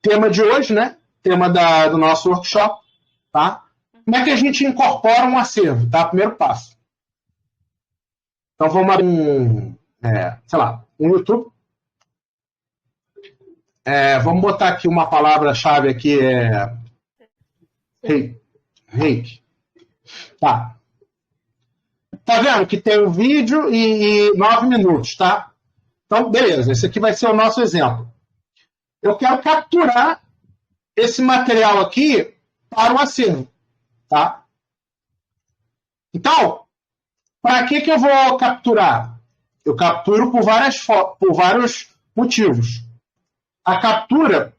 tema de hoje, né? Tema do nosso workshop, tá? Como é que a gente incorpora um acervo, tá? Primeiro passo. Então, vamos abrir um YouTube. Vamos botar aqui uma palavra-chave aqui, reiki. Tá. Tá vendo que tem um vídeo e 9 minutos, tá? Então, beleza. Esse aqui vai ser o nosso exemplo. Eu quero capturar esse material aqui para o acervo, tá? Então, para que eu vou capturar? Eu capturo por vários motivos. A captura,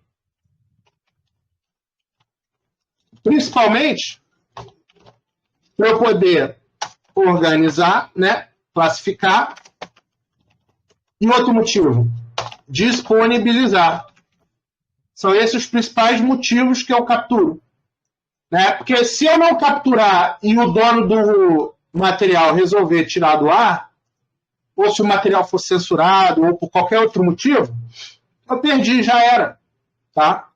principalmente, para eu poder organizar, né, classificar. E outro motivo, disponibilizar. São esses os principais motivos que eu capturo. Né? Porque se eu não capturar e o dono do material resolver tirar do ar, ou se o material for censurado, ou por qualquer outro motivo, eu perdi, já era. Tá?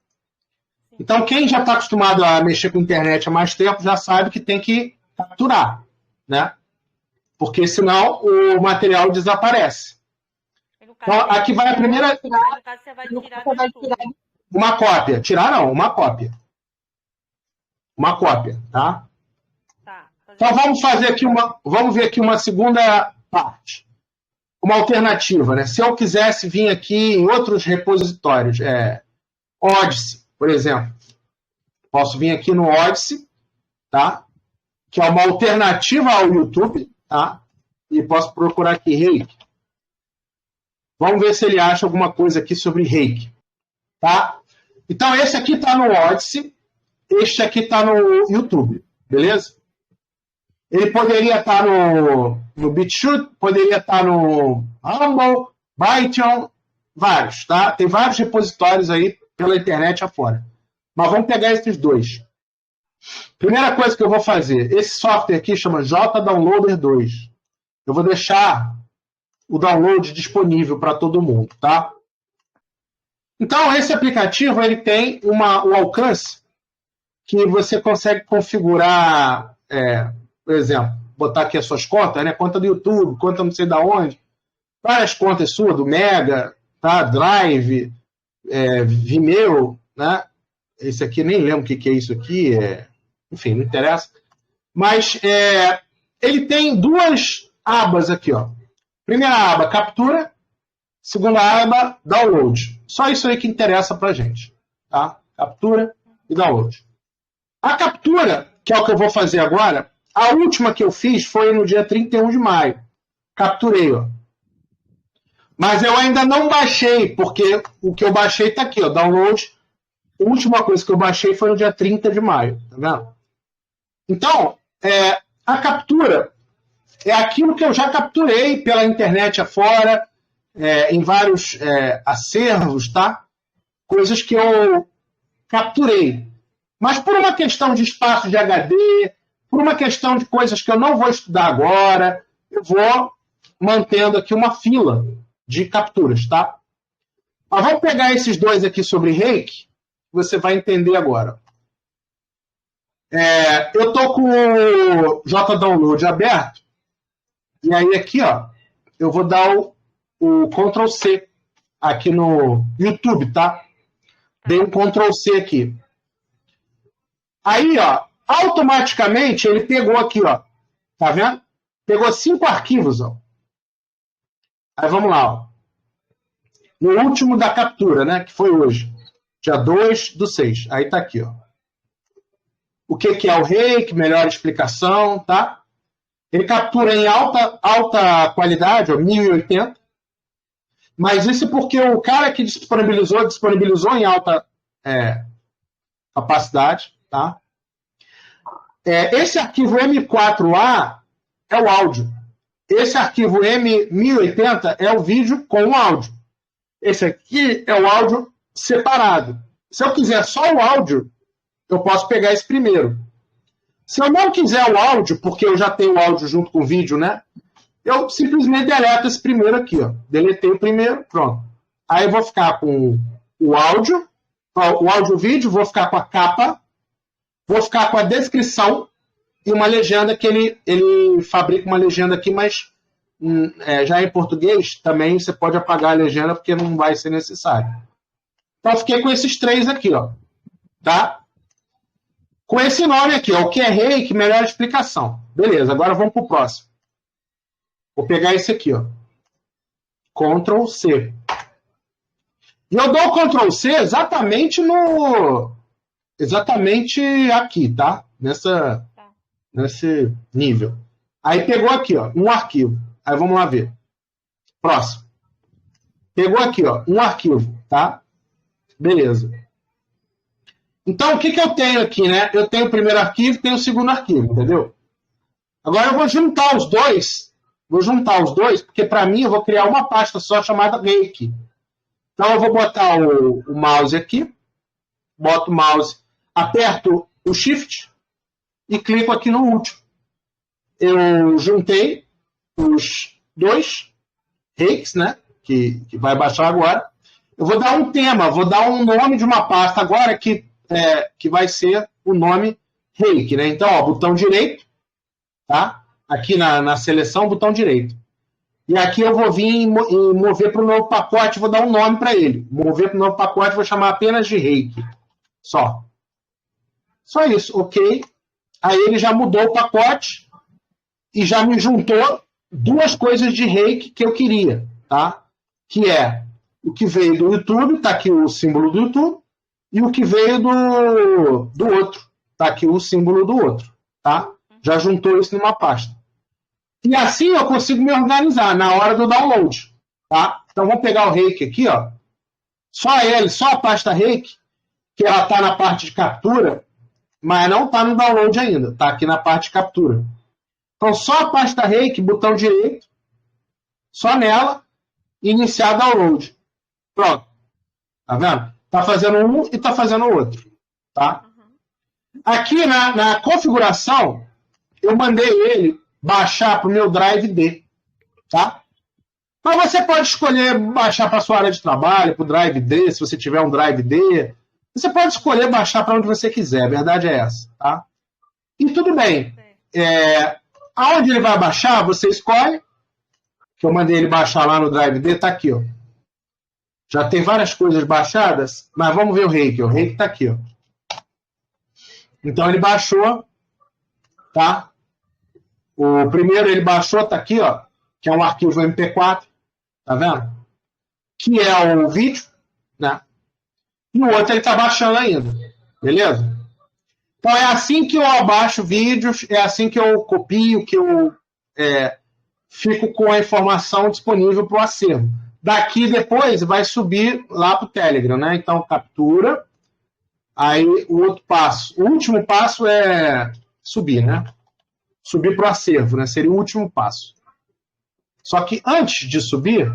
Então, quem já está acostumado a mexer com a internet há mais tempo já sabe que tem que capturar. Né? Porque senão o material desaparece. Então, aqui vai a primeira. No caso, você vai tirar do YouTube. Uma cópia. Tirar não, uma cópia. Uma cópia, tá? Então vamos fazer aqui vamos ver aqui uma segunda parte. Uma alternativa, né? Se eu quisesse vir aqui em outros repositórios, Odyssey, por exemplo. Posso vir aqui no Odyssey, tá? Que é uma alternativa ao YouTube, tá? E posso procurar aqui reiki. Vamos ver se ele acha alguma coisa aqui sobre reiki. Tá? Então, esse aqui está no Odyssey, este aqui está no YouTube, beleza? Ele poderia estar no BitChute, poderia estar no Rumble, Byteon, vários, tá? Tem vários repositórios aí pela internet afora. Mas vamos pegar esses dois. Primeira coisa que eu vou fazer, esse software aqui chama JDownloader 2. Eu vou deixar o download disponível para todo mundo, tá? Então, esse aplicativo ele tem um alcance que você consegue configurar, por exemplo, botar aqui as suas contas, né? Conta do YouTube, conta não sei da onde, várias contas suas, do Mega, tá? Drive, Vimeo, né? Esse aqui, nem lembro o que é isso aqui, enfim, não interessa. Mas ele tem duas abas aqui, ó. Primeira aba, captura. Segunda aba, download. Só isso aí que interessa pra gente. Tá? Captura e download. A captura, que é o que eu vou fazer agora, a última que eu fiz foi no dia 31 de maio. Capturei, ó. Mas eu ainda não baixei, porque o que eu baixei está aqui, ó, download. A última coisa que eu baixei foi no dia 30 de maio. Tá vendo? Então, a captura é aquilo que eu já capturei pela internet afora, em vários acervos, tá? Coisas que eu capturei. Mas por uma questão de espaço de HD, por uma questão de coisas que eu não vou estudar agora, eu vou mantendo aqui uma fila de capturas, tá? Mas vamos pegar esses dois aqui sobre reiki, você vai entender agora. Eu estou com o JDownload aberto, e aí aqui, ó, eu vou dar o Ctrl C aqui no YouTube, tá? Dei um Ctrl C aqui. Aí, ó, automaticamente ele pegou aqui, ó. Tá vendo? Pegou 5 arquivos, ó. Aí vamos lá, ó. No último da captura, né? Que foi hoje. Dia 2/6. Aí tá aqui, ó. O que é o reiki? Melhor explicação, tá? Ele captura em alta qualidade, ó, 1080. Mas isso é porque o cara que disponibilizou em alta capacidade, tá? Esse arquivo M4A é o áudio. Esse arquivo M1080 é o vídeo com o áudio. Esse aqui é o áudio separado. Se eu quiser só o áudio, eu posso pegar esse primeiro. Se eu não quiser o áudio, porque eu já tenho o áudio junto com o vídeo, né? Eu simplesmente deleto esse primeiro aqui, ó. Deletei o primeiro, pronto. Aí eu vou ficar com o áudio o áudio-vídeo, vou ficar com a capa, vou ficar com a descrição e uma legenda que ele fabrica uma legenda aqui, mas já em português também você pode apagar a legenda porque não vai ser necessário. Então, fiquei com esses 3 aqui, ó, tá? Com esse nome aqui, ó, o que é Reiki, melhor explicação. Beleza, agora vamos para o próximo. Vou pegar esse aqui, ó. Ctrl C. E eu dou o Ctrl C exatamente aqui, tá? Nesse nível. Aí pegou aqui, ó, um arquivo. Aí vamos lá ver. Próximo. Pegou aqui, ó, um arquivo, tá? Beleza. Então, o que eu tenho aqui, né? Eu tenho o primeiro arquivo e tenho o segundo arquivo, entendeu? Agora eu vou juntar os dois. Porque para mim eu vou criar uma pasta só chamada Reiki. Então eu vou botar o mouse aqui. Boto o mouse, aperto o Shift e clico aqui no último. Eu juntei os 2 Reikis, né? Que vai baixar agora. Eu vou dar um tema, vou dar um nome de uma pasta agora que vai ser o nome Reiki, né? Então, ó, botão direito, tá? Aqui na seleção, botão direito. E aqui eu vou vir e mover para o novo pacote, vou dar um nome para ele. Mover para o novo pacote, vou chamar apenas de Reiki. Só isso, ok? Aí ele já mudou o pacote e já me juntou 2 coisas de Reiki que eu queria, tá? Que é o que veio do YouTube, tá aqui o símbolo do YouTube, e o que veio do outro, tá aqui o símbolo do outro, tá? Já juntou isso numa pasta. E assim eu consigo me organizar na hora do download, tá? Então vamos pegar o Reiki aqui, ó. Só a pasta Reiki, que ela tá na parte de captura, mas não tá no download ainda, tá aqui na parte de captura. Então só a pasta Reiki, botão direito, só nela, iniciar download. Pronto. Tá vendo? Tá fazendo um e tá fazendo o outro, tá? Aqui na configuração, eu mandei ele baixar para o meu Drive D, tá? Mas você pode escolher baixar para a sua área de trabalho, para o Drive D, se você tiver um Drive D. Você pode escolher baixar para onde você quiser, a verdade é essa, tá? E tudo bem. Aonde ele vai baixar, você escolhe. Que eu mandei ele baixar lá no Drive D, tá aqui, ó. Já tem várias coisas baixadas, mas vamos ver o Reiki. O Reiki tá aqui, ó. Então ele baixou, tá? O primeiro ele baixou, tá aqui, ó, que é um arquivo MP4, tá vendo? Que é o vídeo, né? E o outro ele tá baixando ainda, beleza? Então é assim que eu abaixo vídeos, é assim que eu copio, que eu fico com a informação disponível para o acervo. Daqui depois vai subir lá para o Telegram, né? Então captura, aí o outro passo, o último passo é subir, né? Subir para o acervo, né? Seria o último passo. Só que antes de subir,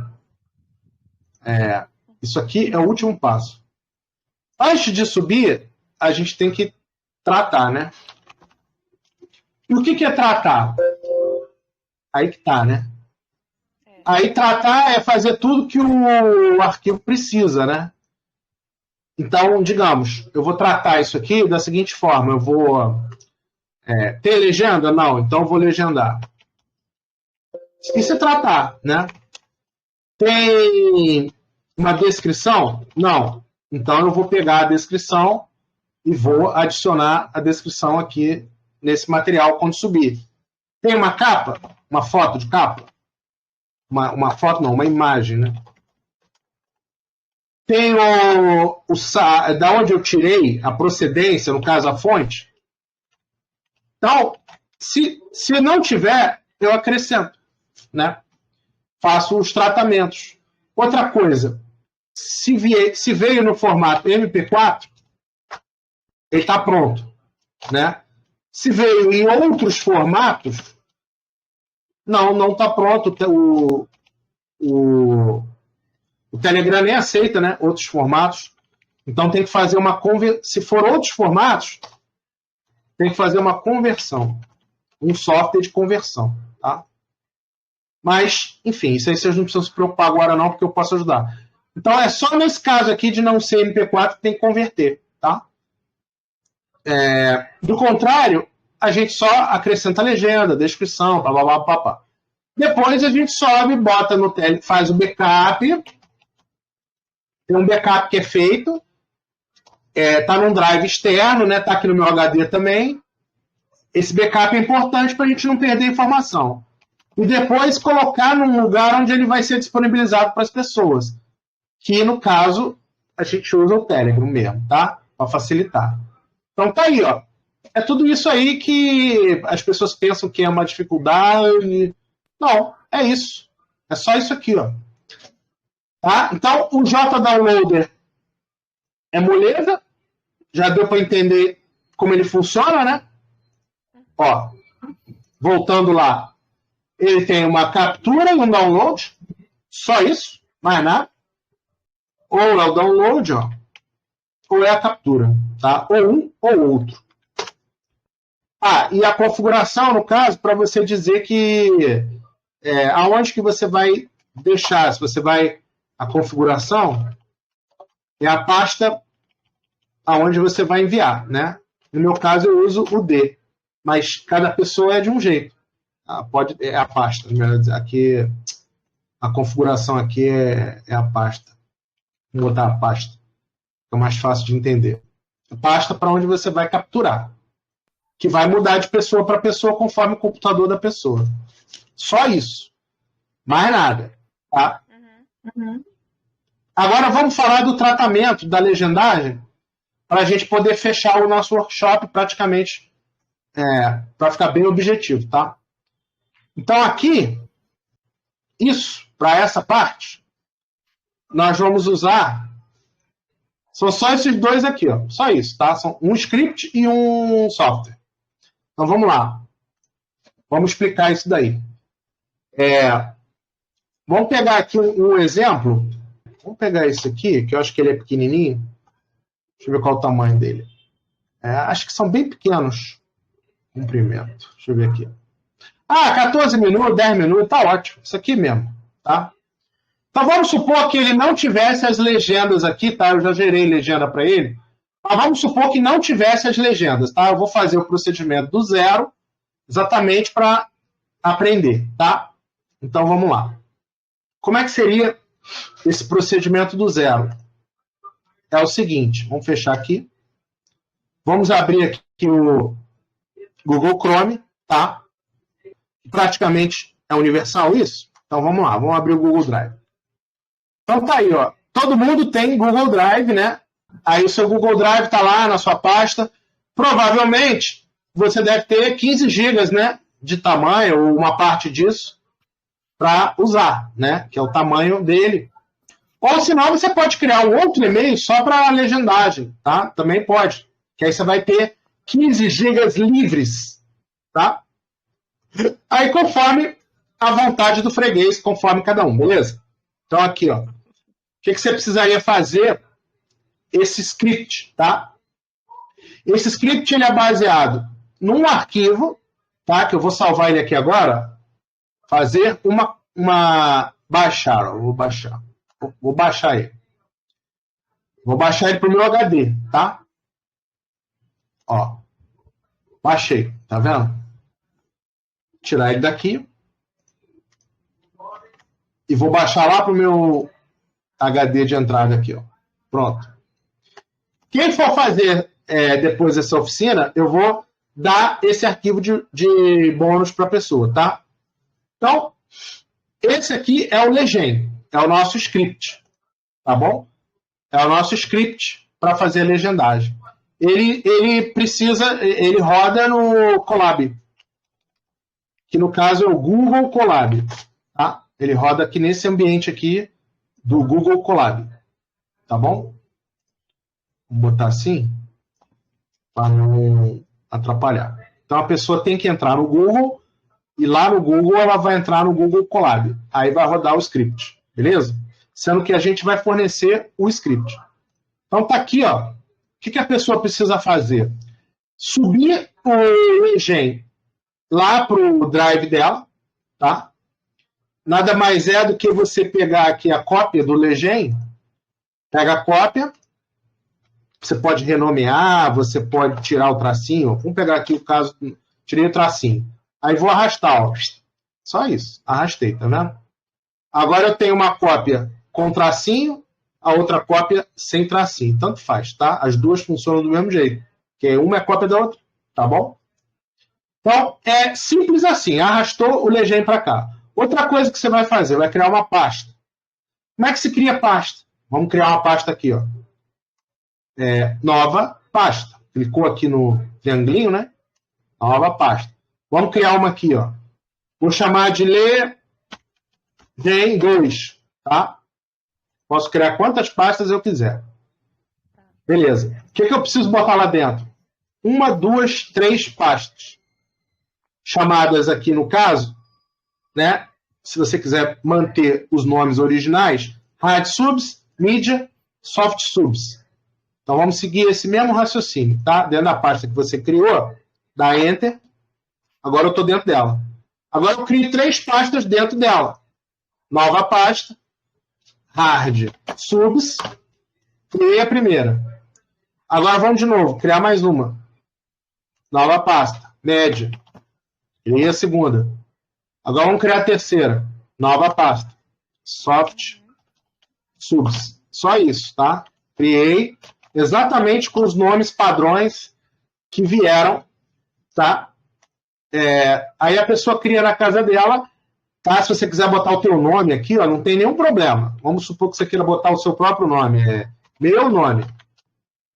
isso aqui é o último passo. Antes de subir, a gente tem que tratar, né? E o que é tratar? Aí que tá, né? Aí tratar é fazer tudo que o arquivo precisa, né? Então, digamos, eu vou tratar isso aqui da seguinte forma. Eu vou... ter legenda? Não, então eu vou legendar. Isso é tratar, né? Tem uma descrição? Não. Então eu vou pegar a descrição e vou adicionar a descrição aqui nesse material quando subir. Tem uma capa? Uma foto de capa? Uma foto não, uma imagem, né? Tem da onde eu tirei a procedência, no caso a fonte. Então, se não tiver, eu acrescento, né? Faço os tratamentos. Outra coisa, se veio no formato MP4, ele está pronto, né? Se veio em outros formatos, não está pronto. O Telegram nem aceita, né, outros formatos. Então tem que fazer uma conversão. Se for outros formatos, tem que fazer uma conversão. Um software de conversão, tá? Mas, enfim, isso aí vocês não precisam se preocupar agora não, porque eu posso ajudar. Então, é só nesse caso aqui de não ser MP4 que tem que converter, tá? Do contrário, a gente só acrescenta a legenda, descrição, blá, blá, blá, blá, blá. Depois a gente sobe, bota no tele, faz o backup. Tem um backup que é feito. Tá num drive externo, né? Tá aqui no meu HD também. Esse backup é importante para a gente não perder informação. E depois colocar num lugar onde ele vai ser disponibilizado para as pessoas. Que, no caso, a gente usa o Telegram mesmo, tá? Para facilitar. Então tá aí, ó. É tudo isso aí que as pessoas pensam que é uma dificuldade. Não, é isso. É só isso aqui, ó. Tá? Então, o JDownloader é moleza. Já deu para entender como ele funciona, né? Ó, voltando lá. Ele tem uma captura e um download. Só isso, mais nada. Ou é o download, ó, ou é a captura, tá? Ou um ou outro. E a configuração, no caso, para você dizer que aonde que você vai deixar, se você vai... A configuração é a pasta aonde você vai enviar, né? No meu caso, eu uso o D, mas cada pessoa é de um jeito. É a pasta, melhor dizer. Aqui, a configuração aqui é a pasta. Vou botar a pasta. É mais fácil de entender. A pasta para onde você vai capturar. Que vai mudar de pessoa para pessoa conforme o computador da pessoa. Só isso. Mais nada. Tá? Uhum. Agora vamos falar do tratamento da legendagem para a gente poder fechar o nosso workshop praticamente para ficar bem objetivo, tá? Então aqui, para essa parte, nós vamos usar, são só esses dois aqui, ó, só isso, tá? São um script e um software. Então vamos lá, vamos explicar isso daí. Vamos pegar aqui um exemplo. Vamos pegar esse aqui, que eu acho que ele é pequenininho. Deixa eu ver qual é o tamanho dele. Acho que são bem pequenos. Comprimento. Deixa eu ver aqui. 14 minutos, 10 minutos, tá ótimo. Isso aqui mesmo, tá? Então vamos supor que ele não tivesse as legendas aqui, tá? Eu já gerei legenda para ele. Mas vamos supor que não tivesse as legendas, tá? Eu vou fazer o procedimento do zero, exatamente para aprender, tá? Então vamos lá. Como é que seria esse procedimento do zero? É o seguinte, vamos fechar aqui. Vamos abrir aqui o Google Chrome, tá? Praticamente é universal isso. Então vamos lá, vamos abrir o Google Drive. Então tá aí, ó. Todo mundo tem Google Drive, né? Aí o seu Google Drive tá lá na sua pasta. Provavelmente você deve ter 15 GB, né? De tamanho, ou uma parte disso, para usar, né? Que é o tamanho dele. Ou senão você pode criar um outro e-mail só para legendagem, tá? Também pode. Que aí você vai ter 15 GB livres, tá? Aí conforme a vontade do freguês, conforme cada um, beleza? Então aqui, ó. O que você precisaria fazer? Esse script, tá? Esse script ele é baseado num arquivo, tá? Que eu vou salvar ele aqui agora. Fazer baixar, ó, vou baixar ele. Vou baixar ele para o meu HD, tá? Ó, baixei, tá vendo? Tirar ele daqui. E vou baixar lá para o meu HD de entrada aqui, ó. Pronto. Quem for fazer depois dessa oficina, eu vou dar esse arquivo de bônus para a pessoa, tá? Então, esse aqui é o legend, é o nosso script, tá bom? É o nosso script para fazer a legendagem. Ele roda no Colab, que no caso é o Google Colab, tá? Ele roda aqui nesse ambiente aqui do Google Colab, tá bom? Vou botar assim, para não atrapalhar. Então a pessoa tem que entrar no Google, e lá no Google ela vai entrar no Google Colab. Aí vai rodar o script, beleza? Sendo que a gente vai fornecer o script. Então tá aqui, ó. O que a pessoa precisa fazer? Subir o Legend lá para o drive dela, tá? Nada mais é do que você pegar aqui a cópia do Legend Pega a cópia, você pode renomear, você pode tirar o tracinho. Vamos pegar aqui o caso, tirei o tracinho. Aí vou arrastar, ó. Só isso, arrastei, tá vendo? Agora eu tenho uma cópia com tracinho, a outra cópia sem tracinho. Tanto faz, tá? As duas funcionam do mesmo jeito. Que uma é cópia da outra, tá bom? Então, é simples assim. Arrastou o legend para cá. Outra coisa que você vai fazer, vai criar uma pasta. Como é que se cria pasta? Vamos criar uma pasta aqui, ó. Nova pasta. Clicou aqui no triangulinho, né? Nova pasta. Vamos criar uma aqui, ó. Vou chamar de legend2, tá? Posso criar quantas pastas eu quiser. Beleza. O que eu preciso botar lá dentro? 1, 2, 3 pastas. Chamadas aqui, no caso, né? Se você quiser manter os nomes originais, hard subs, media, soft subs. Então vamos seguir esse mesmo raciocínio, tá? Dentro da pasta que você criou, dá Enter. Agora eu estou dentro dela. Agora eu crio 3 pastas dentro dela. Nova pasta, hard subs, criei a primeira. Agora vamos de novo, criar mais uma. Nova pasta, média. Criei a segunda. Agora vamos criar a terceira. Nova pasta. Soft subs. Só isso, tá? Criei exatamente com os nomes padrões que vieram, tá? Aí a pessoa cria na casa dela, tá? Se você quiser botar o teu nome aqui, ó, não tem nenhum problema. Vamos supor que você queira botar o seu próprio nome. Meu nome.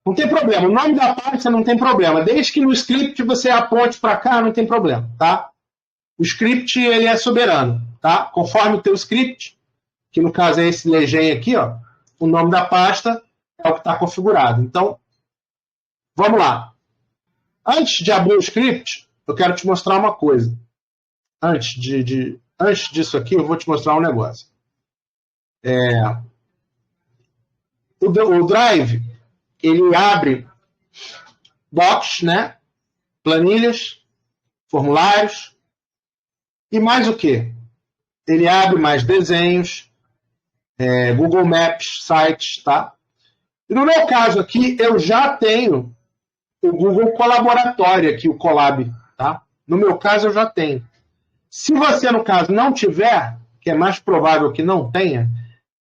Não tem problema. O nome da pasta não tem problema. Desde que no script você aponte para cá, não tem problema, tá? O script, ele é soberano, tá? Conforme o teu script, que no caso é esse legend aqui, ó, o nome da pasta é o que está configurado. Então, vamos lá. Antes de abrir o script, eu quero te mostrar uma coisa. Antes disso aqui, eu vou te mostrar um negócio. O Drive, ele abre docs, né? Planilhas, formulários, e mais o quê? Ele abre mais desenhos, Google Maps, sites, tá? E no meu caso aqui, eu já tenho o Google Colaboratório aqui, o Colab, tá? No meu caso, eu já tenho. Se você, no caso, não tiver, que é mais provável que não tenha,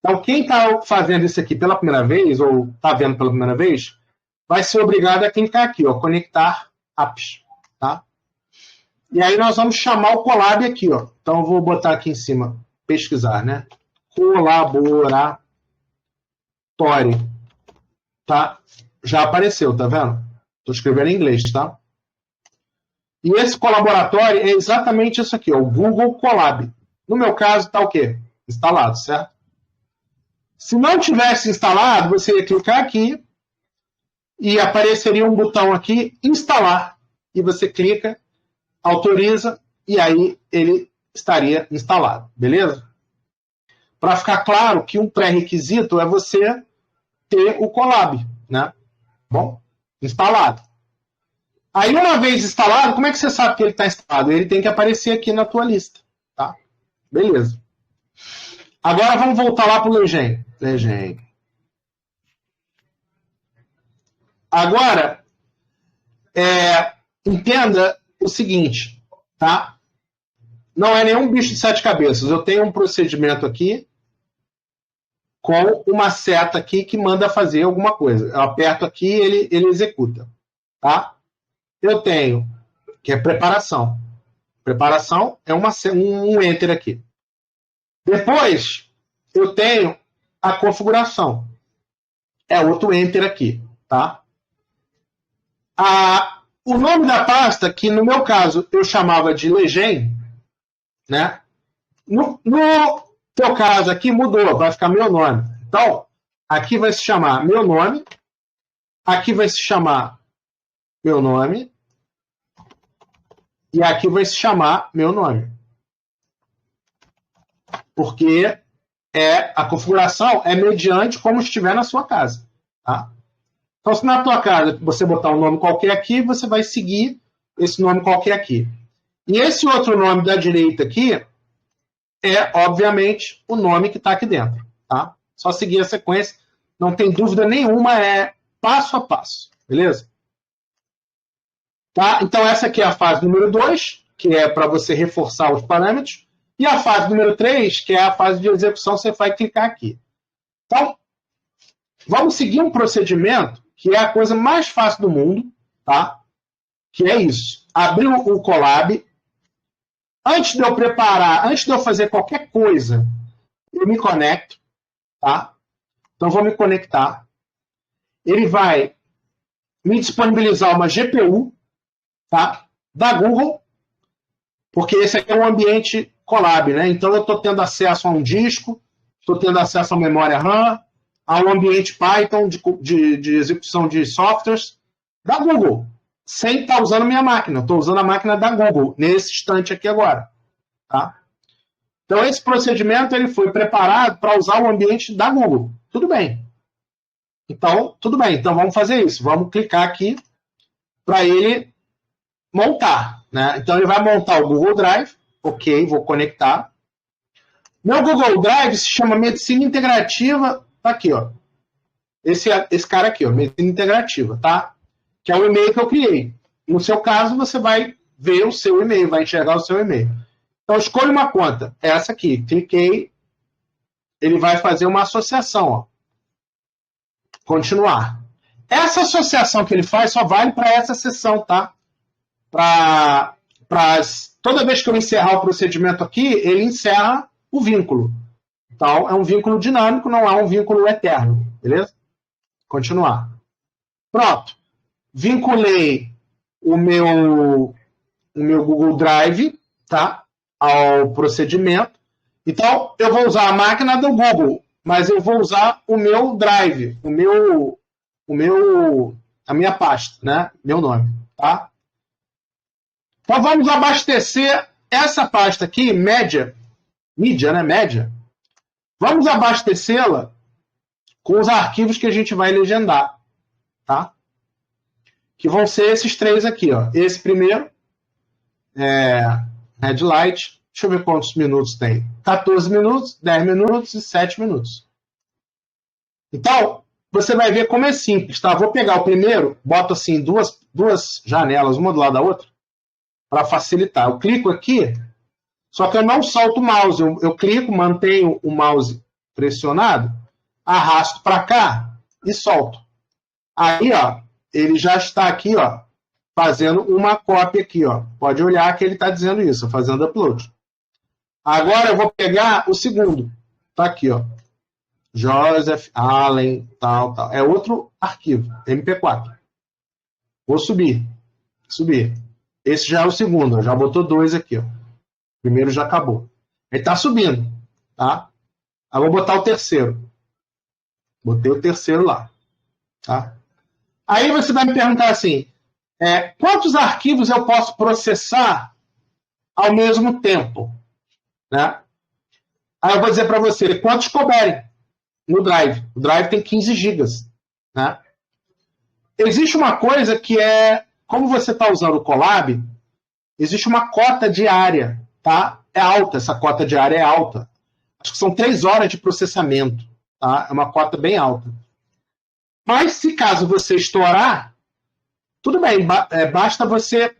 então quem está fazendo isso aqui pela primeira vez, ou está vendo pela primeira vez, vai ser obrigado a clicar aqui, ó, conectar apps, tá? E aí nós vamos chamar o Colab aqui, ó. Então eu vou botar aqui em cima, pesquisar, né? Colaboratório, tá? Já apareceu, tá vendo? Estou escrevendo em inglês, tá? E esse colaboratório é exatamente isso aqui, ó, o Google Colab. No meu caso, está o quê? Instalado, certo? Se não tivesse instalado, você ia clicar aqui e apareceria um botão aqui, instalar. E você clica, autoriza, e aí ele estaria instalado, beleza? Para ficar claro que um pré-requisito é você ter o Colab, né? Bom, instalado. Aí, uma vez instalado, como é que você sabe que ele está instalado? Ele tem que aparecer aqui na tua lista, tá? Beleza. Agora vamos voltar lá para o Legend. Agora, entenda o seguinte, tá? Não é nenhum bicho de 7 cabeças. Eu tenho um procedimento aqui com uma seta aqui que manda fazer alguma coisa. Eu aperto aqui e ele executa, tá? Eu tenho, que é preparação. Preparação é um enter aqui. Depois, eu tenho a configuração. É outro enter aqui, tá? O nome da pasta, que no meu caso eu chamava de legend, né? No teu caso aqui mudou, vai ficar meu nome. Então, aqui vai se chamar meu nome, aqui vai se chamar meu nome, e aqui vai se chamar meu nome. Porque a configuração é mediante como estiver na sua casa, tá? Então, se na tua casa você botar um nome qualquer aqui, você vai seguir esse nome qualquer aqui. E esse outro nome da direita aqui é, obviamente, o nome que está aqui dentro, tá? Só seguir a sequência. não tem dúvida nenhuma, é passo a passo, beleza? Tá? Então, essa aqui é a fase número 2, que é para você reforçar os parâmetros, e a fase número 3, que é a fase de execução, você vai clicar aqui. Então, vamos seguir um procedimento que é a coisa mais fácil do mundo, tá? Que é isso. Abrir o Colab. Antes de eu preparar, antes de eu fazer qualquer coisa, eu me conecto, tá? Então, vou me conectar. Ele vai me disponibilizar uma GPU, tá? Da Google, porque esse aqui é um ambiente Colab, né? Então, eu estou tendo acesso a um disco, estou tendo acesso a memória RAM, a um ambiente Python de execução de softwares da Google, sem estar usando minha máquina. Estou usando a máquina da Google, nesse instante aqui agora. Tá? Então, esse procedimento ele foi preparado para usar o ambiente da Google. Tudo bem. Então, tudo bem. Então, vamos fazer isso. Vamos clicar aqui para ele montar. Né? Então, ele vai montar o Google Drive. Ok, vou conectar. Meu Google Drive se chama Medicina Integrativa. Tá aqui, ó. Esse cara aqui, ó, Medicina Integrativa, tá? Que é o e-mail que eu criei. No seu caso, você vai ver o seu e-mail, vai enxergar o seu e-mail. Então, escolha uma conta. Essa aqui. Cliquei. Ele vai fazer uma associação, ó. Continuar. Essa associação que ele faz só vale para essa sessão, tá? Toda vez que eu encerrar o procedimento aqui, ele encerra o vínculo. Então, é um vínculo dinâmico, não é um vínculo eterno. Beleza? Continuar. Pronto. Vinculei o meu Google Drive, tá? Ao procedimento. Então, eu vou usar a máquina do Google, mas eu vou usar o meu Drive, a minha pasta, né? Meu nome, tá? Então, vamos abastecer essa pasta aqui, mídia, né? Média. Vamos abastecê-la com os arquivos que a gente vai legendar, tá? Que vão ser esses três aqui, ó. Esse primeiro, Headlight, deixa eu ver quantos minutos tem. 14 minutos, 10 minutos e 7 minutos. Então, você vai ver como é simples, tá? Vou pegar o primeiro, boto assim duas janelas, uma do lado da outra, para facilitar. Eu clico aqui, só que eu não solto o mouse. Eu clico, mantenho o mouse pressionado, arrasto para cá e solto. Aí, ó, ele já está aqui, ó, fazendo uma cópia aqui, ó. Pode olhar que ele está dizendo isso, fazendo upload. Agora eu vou pegar o segundo. Tá aqui, ó. Joseph Allen, tal. É outro arquivo, MP4. Vou subir. Esse já é o segundo, ó. Já botou 2 aqui, ó. O primeiro já acabou. Ele está subindo, tá? Aí vou botar o terceiro. Botei o terceiro lá, tá? Aí você vai me perguntar assim, quantos arquivos eu posso processar ao mesmo tempo? Né? Aí eu vou dizer para você, quantos couberem no Drive. O Drive tem 15 GB. Né? Existe uma coisa que como você está usando o Colab, existe uma cota diária. Tá? É alta, essa cota diária é alta. Acho que são 3 horas de processamento. Tá? É uma cota bem alta. Mas, se caso você estourar, tudo bem, basta você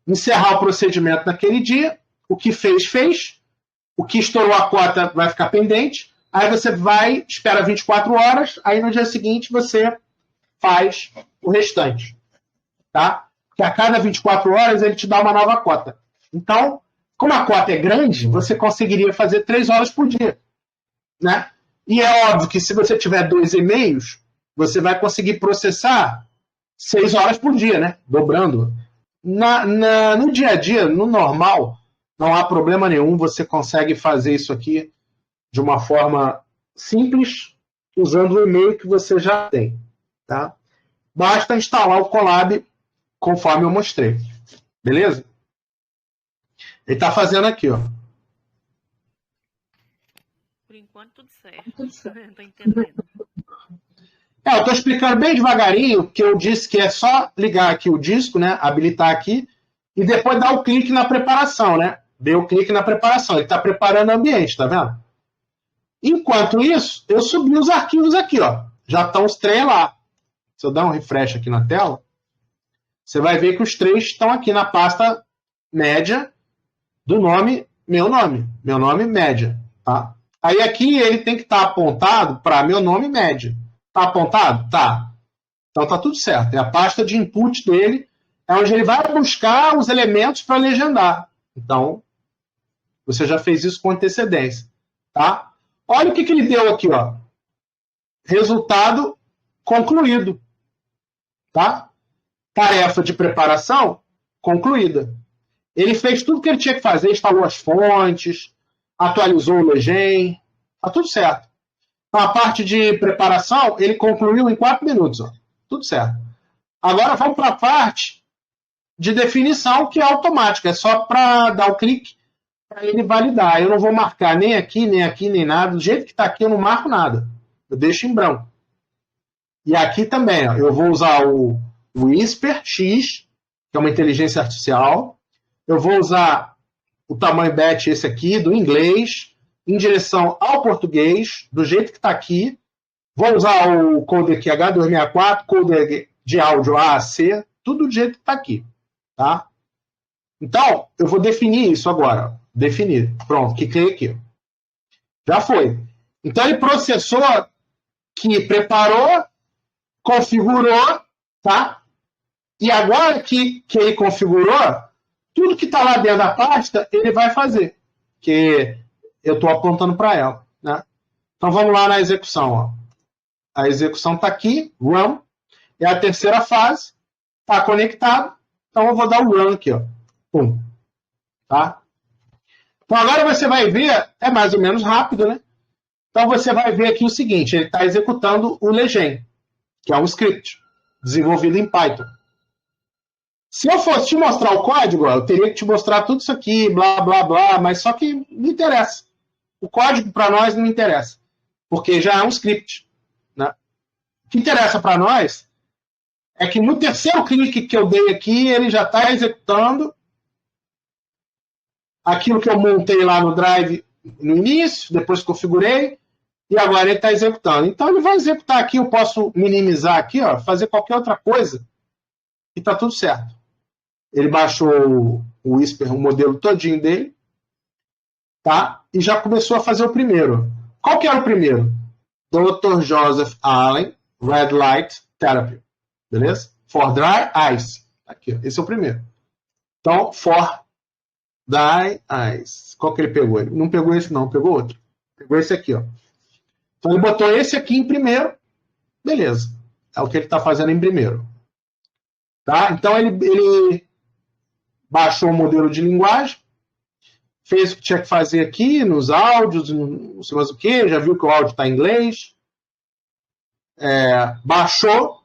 encerrar o procedimento naquele dia, o que fez, o que estourou a cota vai ficar pendente, aí você vai, espera 24 horas, aí no dia seguinte você faz o restante. Tá? Porque a cada 24 horas ele te dá uma nova cota. Então, como a cota é grande, você conseguiria fazer 3 horas por dia. Né? E é óbvio que se você tiver 2 e-mails, você vai conseguir processar 6 horas por dia, né? Dobrando. No dia a dia, no normal, não há problema nenhum. Você consegue fazer isso aqui de uma forma simples, usando o e-mail que você já tem. Tá? Basta instalar o Colab conforme eu mostrei. Beleza? Ele está fazendo aqui, ó. Por enquanto, tudo certo. Não tô entendendo. Eu estou explicando bem devagarinho, que eu disse que é só ligar aqui o disco, né? Habilitar aqui, e depois dar o clique na preparação, né? Deu o clique na preparação. Ele está preparando o ambiente, tá vendo? Enquanto isso, eu subi os arquivos aqui, ó. Já estão os 3 lá. Se eu dar um refresh aqui na tela, você vai ver que os 3 estão aqui na pasta média do nome, meu nome média, tá? Aí aqui ele tem que estar apontado para meu nome média. Tá apontado? Tá. Então tá tudo certo. É a pasta de input dele, é onde ele vai buscar os elementos para legendar. Então, você já fez isso com antecedência, tá? Olha o que ele deu aqui, ó. Resultado concluído, tá? Tarefa de preparação concluída. Ele fez tudo que ele tinha que fazer, instalou as fontes, atualizou o Legend, tá tudo certo. Então, a parte de preparação, ele concluiu em 4 minutos, ó. Tudo certo. Agora vamos para a parte de definição, que é automática, é só para dar o clique para ele validar. Eu não vou marcar nem aqui, nem nada. Do jeito que está aqui, eu não marco nada. Eu deixo em branco. E aqui também, ó, eu vou usar o Whisper X, que é uma inteligência artificial. Eu vou usar o tamanho BET, esse aqui, do inglês, em direção ao português, do jeito que está aqui. Vou usar o codec H264, codec de áudio AAC, tudo do jeito que está aqui. Tá? Então, eu vou definir isso agora. Definir. Pronto, cliquei aqui. Já foi. Então, ele processou, que preparou, configurou, tá? E agora que ele configurou, tudo que está lá dentro da pasta, ele vai fazer. Que eu estou apontando para ela. Né? Então, vamos lá na execução. Ó. A execução está aqui, run. É a terceira fase. Está conectado. Então, eu vou dar o run aqui. Ó. Pum. Tá? Então, agora você vai ver, é mais ou menos rápido, né? Então, você vai ver aqui o seguinte, ele está executando o Legend, que é um script desenvolvido em Python. Se eu fosse te mostrar o código, eu teria que te mostrar tudo isso aqui, blá, blá, blá, mas só que não interessa. O código, para nós, não interessa, porque já é um script. Né? O que interessa para nós é que no terceiro clique que eu dei aqui, ele já está executando aquilo que eu montei lá no Drive no início, depois configurei, e agora ele está executando. Então, ele vai executar aqui, eu posso minimizar aqui, ó, fazer qualquer outra coisa, e está tudo certo. Ele baixou o Whisper, o modelo todinho dele, tá? E já começou a fazer o primeiro. Qual que era o primeiro? Dr. Joseph Allen, Red Light Therapy. Beleza? For Dry Eyes. Aqui, ó, esse é o primeiro. Então, For Dry Eyes. Qual que ele pegou? Ele não pegou esse, não. Pegou outro. Pegou esse aqui, ó. Então, ele botou esse aqui em primeiro. Beleza. É o que ele está fazendo em primeiro. Tá? Então, ele baixou o modelo de linguagem, fez o que tinha que fazer aqui nos áudios, não sei mais o que, já viu que o áudio está em inglês. Baixou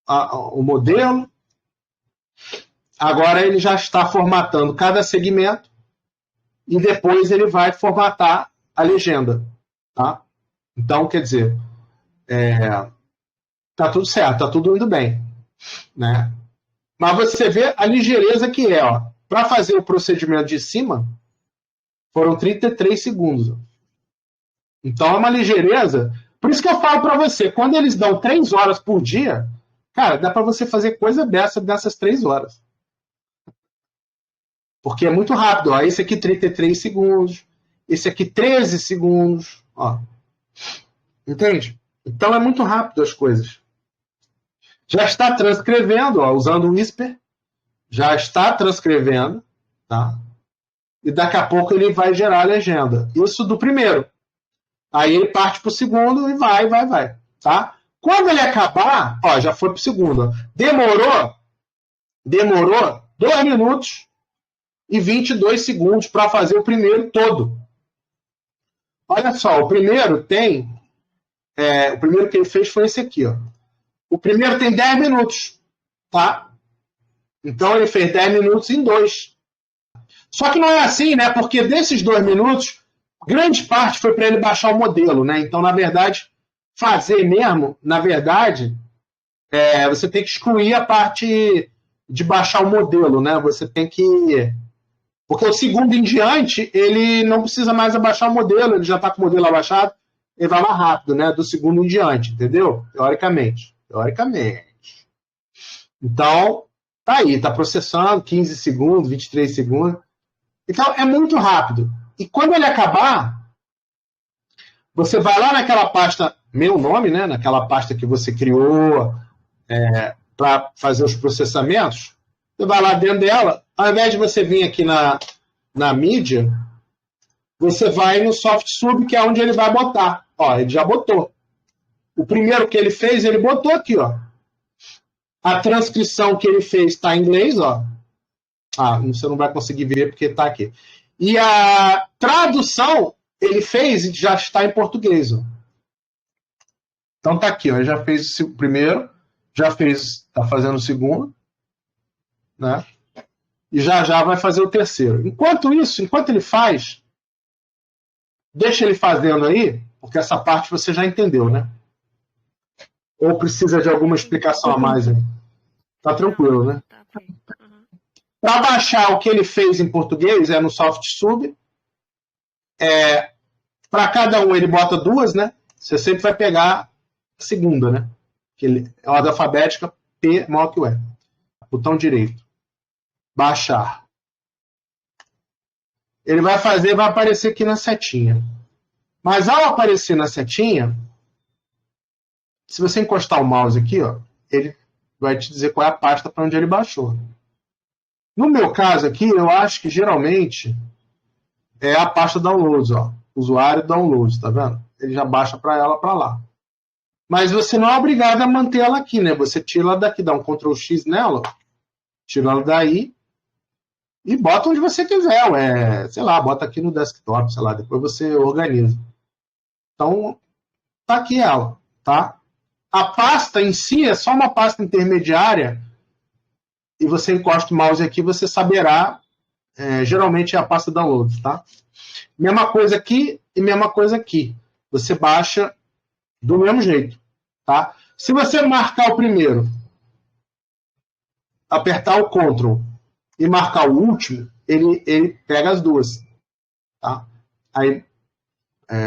o modelo. Agora ele já está formatando cada segmento e depois ele vai formatar a legenda. Tá? Então, quer dizer, tá tudo certo, tá tudo indo bem. Né? Mas você vê a ligeireza que é. Para fazer o procedimento de cima, foram 33 segundos. Então é uma ligeireza. Por isso que eu falo para você, quando eles dão 3 horas por dia, cara, dá para você fazer coisa dessa nessas 3 horas. Porque é muito rápido. Ó. Esse aqui 33 segundos, esse aqui 13 segundos. Ó. Entende? Então é muito rápido as coisas. Já está transcrevendo, ó, usando o Whisper. Já está transcrevendo. Tá? E daqui a pouco ele vai gerar a legenda. Isso do primeiro. Aí ele parte para o segundo e vai. Tá? Quando ele acabar, ó, já foi para o segundo. Ó. Demorou 2 minutos e 22 segundos para fazer o primeiro todo. Olha só, o primeiro tem... o primeiro que ele fez foi esse aqui. Ó. O primeiro tem 10 minutos. Tá? Então ele fez 10 minutos em 2. Só que não é assim, né? Porque desses 2 minutos, grande parte foi para ele baixar o modelo, né? Então, na verdade, fazer mesmo, na verdade, você tem que excluir a parte de baixar o modelo, né? Você tem que Porque o segundo em diante, ele não precisa mais abaixar o modelo, ele já está com o modelo abaixado, ele vai mais rápido, né? Do segundo em diante, entendeu? Teoricamente. Então, tá aí, tá processando 15 segundos, 23 segundos. Então, é muito rápido. E quando ele acabar, você vai lá naquela pasta, meu nome, né? Naquela pasta que você criou para fazer os processamentos. Você vai lá dentro dela, ao invés de você vir aqui na mídia, você vai no SoftSub, que é onde ele vai botar. Ó, ele já botou. O primeiro que ele fez, ele botou aqui, ó. A transcrição que ele fez está em inglês, ó. Ah, você não vai conseguir ver porque está aqui. E a tradução ele fez e já está em português, ó. Então tá aqui, ó. Ele já fez o primeiro, já fez, tá fazendo o segundo, né? E já vai fazer o terceiro. Enquanto isso, enquanto ele faz, deixa ele fazendo aí, porque essa parte você já entendeu, né? Ou precisa de alguma explicação a mais aí? Tá tranquilo, né? Para baixar o que ele fez em português, é no SoftSub. Para cada um ele bota duas, né? Você sempre vai pegar a segunda, né? Que ele, é ordem alfabética, P maior que o E. Botão direito. Baixar. Ele vai fazer, vai aparecer aqui na setinha. Mas ao aparecer na setinha, se você encostar o mouse aqui, ó, ele vai te dizer qual é a pasta para onde ele baixou. No meu caso aqui, eu acho que geralmente é a pasta downloads, ó. Usuário downloads, tá vendo? Ele já baixa para ela para lá. Mas você não é obrigado a manter ela aqui, né? Você tira ela daqui, dá um Ctrl X nela, tira ela daí e bota onde você quiser. Sei lá, bota aqui no desktop, sei lá, depois você organiza. Então, tá aqui ela, tá? A pasta em si é só uma pasta intermediária e você encosta o mouse aqui, você saberá. Geralmente é a pasta downloads, tá? Mesma coisa aqui e mesma coisa aqui. Você baixa do mesmo jeito, tá? Se você marcar o primeiro, apertar o Ctrl e marcar o último, ele pega as duas, tá? Aí,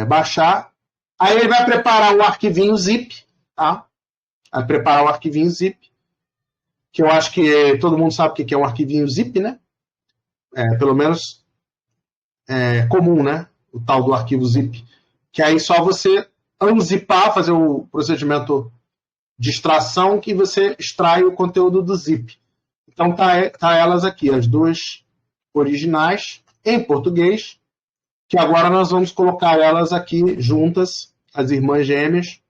baixar. Aí ele vai preparar um arquivinho zip, tá? Vai preparar um arquivinho zip, que eu acho que todo mundo sabe o que é um arquivinho zip, né? Pelo menos comum, né? O tal do arquivo zip. Que aí só você unzipar, fazer o procedimento de extração que você extrai o conteúdo do zip. Então tá elas aqui, as duas originais em português, que agora nós vamos colocar elas aqui juntas, as irmãs gêmeas,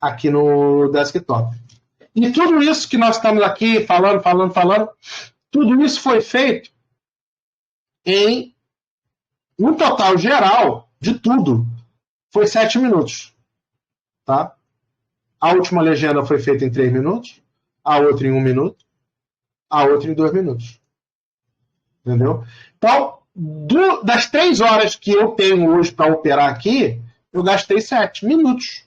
aqui no desktop. E tudo isso que nós estamos aqui falando, tudo isso foi feito no total geral de tudo, foi 7 minutos. Tá? A última legenda foi feita em 3 minutos, a outra em 1 minuto, a outra em 2 minutos. Entendeu? Então, das 3 horas que eu tenho hoje para operar aqui, eu gastei 7 minutos.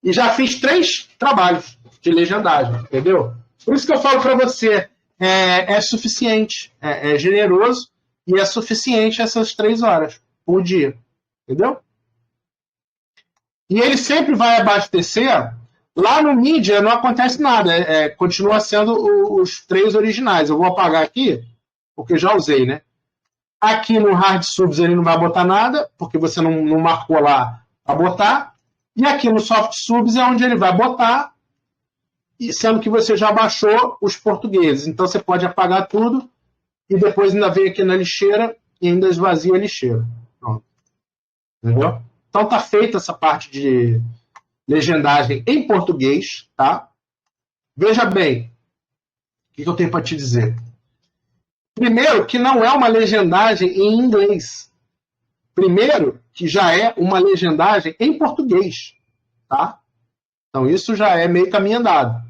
E já fiz 3 trabalhos de legendagem, entendeu? Por isso que eu falo para você, é suficiente, é generoso e é suficiente essas 3 horas por dia, entendeu? E ele sempre vai abastecer. Lá no mídia não acontece nada, continua sendo os 3 originais. Eu vou apagar aqui, porque já usei, né? Aqui no Hard Subs ele não vai botar nada, porque você não marcou lá para botar. E aqui no Soft Subs é onde ele vai botar, sendo que você já baixou os portugueses. Então você pode apagar tudo e depois ainda vem aqui na lixeira e ainda esvazia a lixeira. Pronto. Entendeu? Então tá feita essa parte de legendagem em português, tá? Veja bem, o que eu tenho para te dizer? Primeiro, que não é uma legendagem em inglês. Primeiro, que já é uma legendagem em português, tá? Então isso já é meio caminho andado.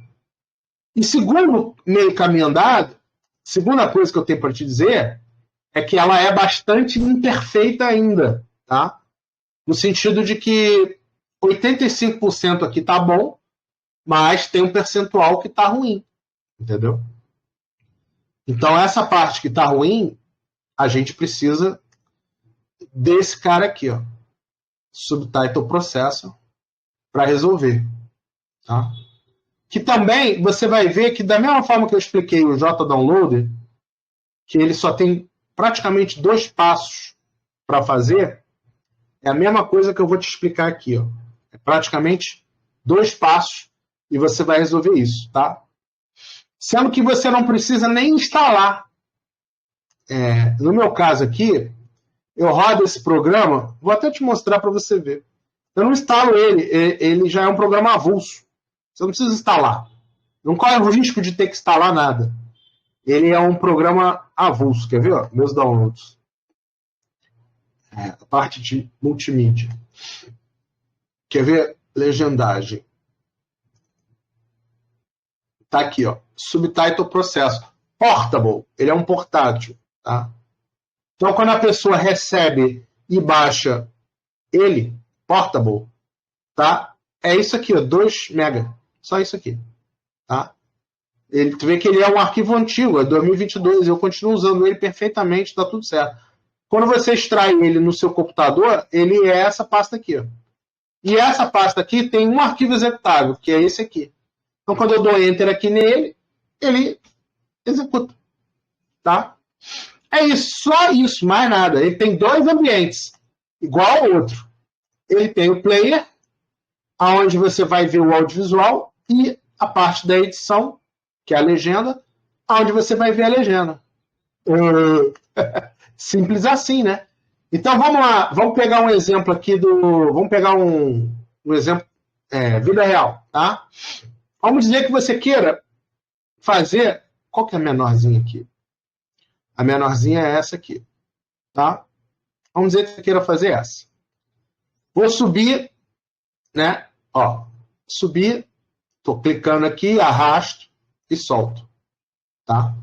E segundo meio caminho andado, segunda coisa que eu tenho para te dizer é que ela é bastante imperfeita ainda, tá? No sentido de que 85% aqui tá bom, mas tem um percentual que tá ruim, entendeu? Então, essa parte que está ruim, a gente precisa desse cara aqui, ó, Subtitle Processor, para resolver. Tá? Que também você vai ver que, da mesma forma que eu expliquei o JDownloader, que ele só tem praticamente 2 passos para fazer, é a mesma coisa que eu vou te explicar aqui. Ó. É praticamente 2 passos e você vai resolver isso. Tá? Sendo que você não precisa nem instalar. No meu caso aqui, eu rodo esse programa, vou até te mostrar para você ver. Eu não instalo ele já é um programa avulso. Você não precisa instalar. Não corre o risco de ter que instalar nada. Ele é um programa avulso. Quer ver? Ó? Meus downloads. A parte de multimídia. Quer ver? Legendagem. Tá aqui, ó. Subtitle Processor. Portable. Ele é um portátil. Tá? Então, quando a pessoa recebe e baixa ele, Portable, tá? É isso aqui, ó, 2 MB. Só isso aqui. Tá? Tu vê que ele é um arquivo antigo, é 2022. Eu continuo usando ele perfeitamente, está tudo certo. Quando você extrai ele no seu computador, ele é essa pasta aqui. Ó. E essa pasta aqui tem um arquivo executável, que é esse aqui. Então, quando eu dou Enter aqui nele, ele executa. Tá? É isso, só isso, mais nada. Ele tem 2 ambientes, igual ao outro. Ele tem o player, onde você vai ver o audiovisual, e a parte da edição, que é a legenda, onde você vai ver a legenda. Simples assim, né? Então vamos lá, vamos pegar um exemplo aqui vamos pegar um exemplo vida real, tá? Vamos dizer que você queira fazer. Qual que é a menorzinha aqui? A menorzinha é essa aqui, tá? Vamos dizer que você queira fazer essa. Vou subir, né? Ó, subir, tô clicando aqui, arrasto e solto, tá?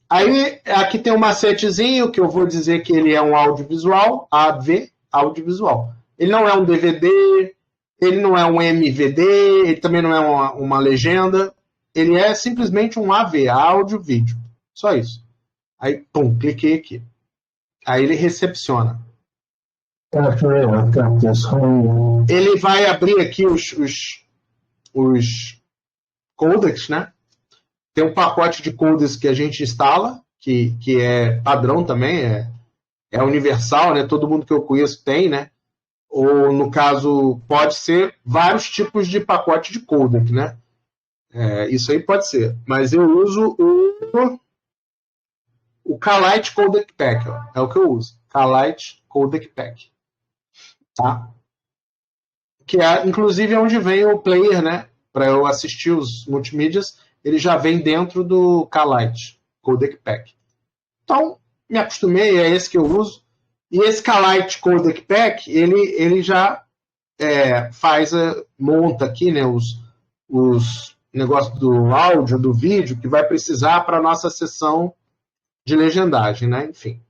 Aí, aqui tem um macetezinho que eu vou dizer que ele é um audiovisual, AV, audiovisual. Ele não é um DVD, ele não é um MVD, ele também não é uma legenda, ele é simplesmente um AV, áudio, vídeo. Só isso. Aí, pum, cliquei aqui. Aí ele recepciona. Ele vai abrir aqui os codecs, né? Tem um pacote de codecs que a gente instala, que é padrão também, é universal, né? Todo mundo que eu conheço tem, né? Ou, no caso, pode ser vários tipos de pacote de codec, né? Isso aí pode ser. Mas eu uso o Kalite Codec Pack, ó, é o que eu uso. Kalite Codec Pack. Tá? Que inclusive é onde vem o player, né? Para eu assistir os multimídias, ele já vem dentro do Kalite Codec Pack. Então, me acostumei, é esse que eu uso. E esse Kalite Codec Pack, ele já monta aqui, né, os negócios do áudio, do vídeo, que vai precisar para a nossa sessão de legendagem, né? Enfim.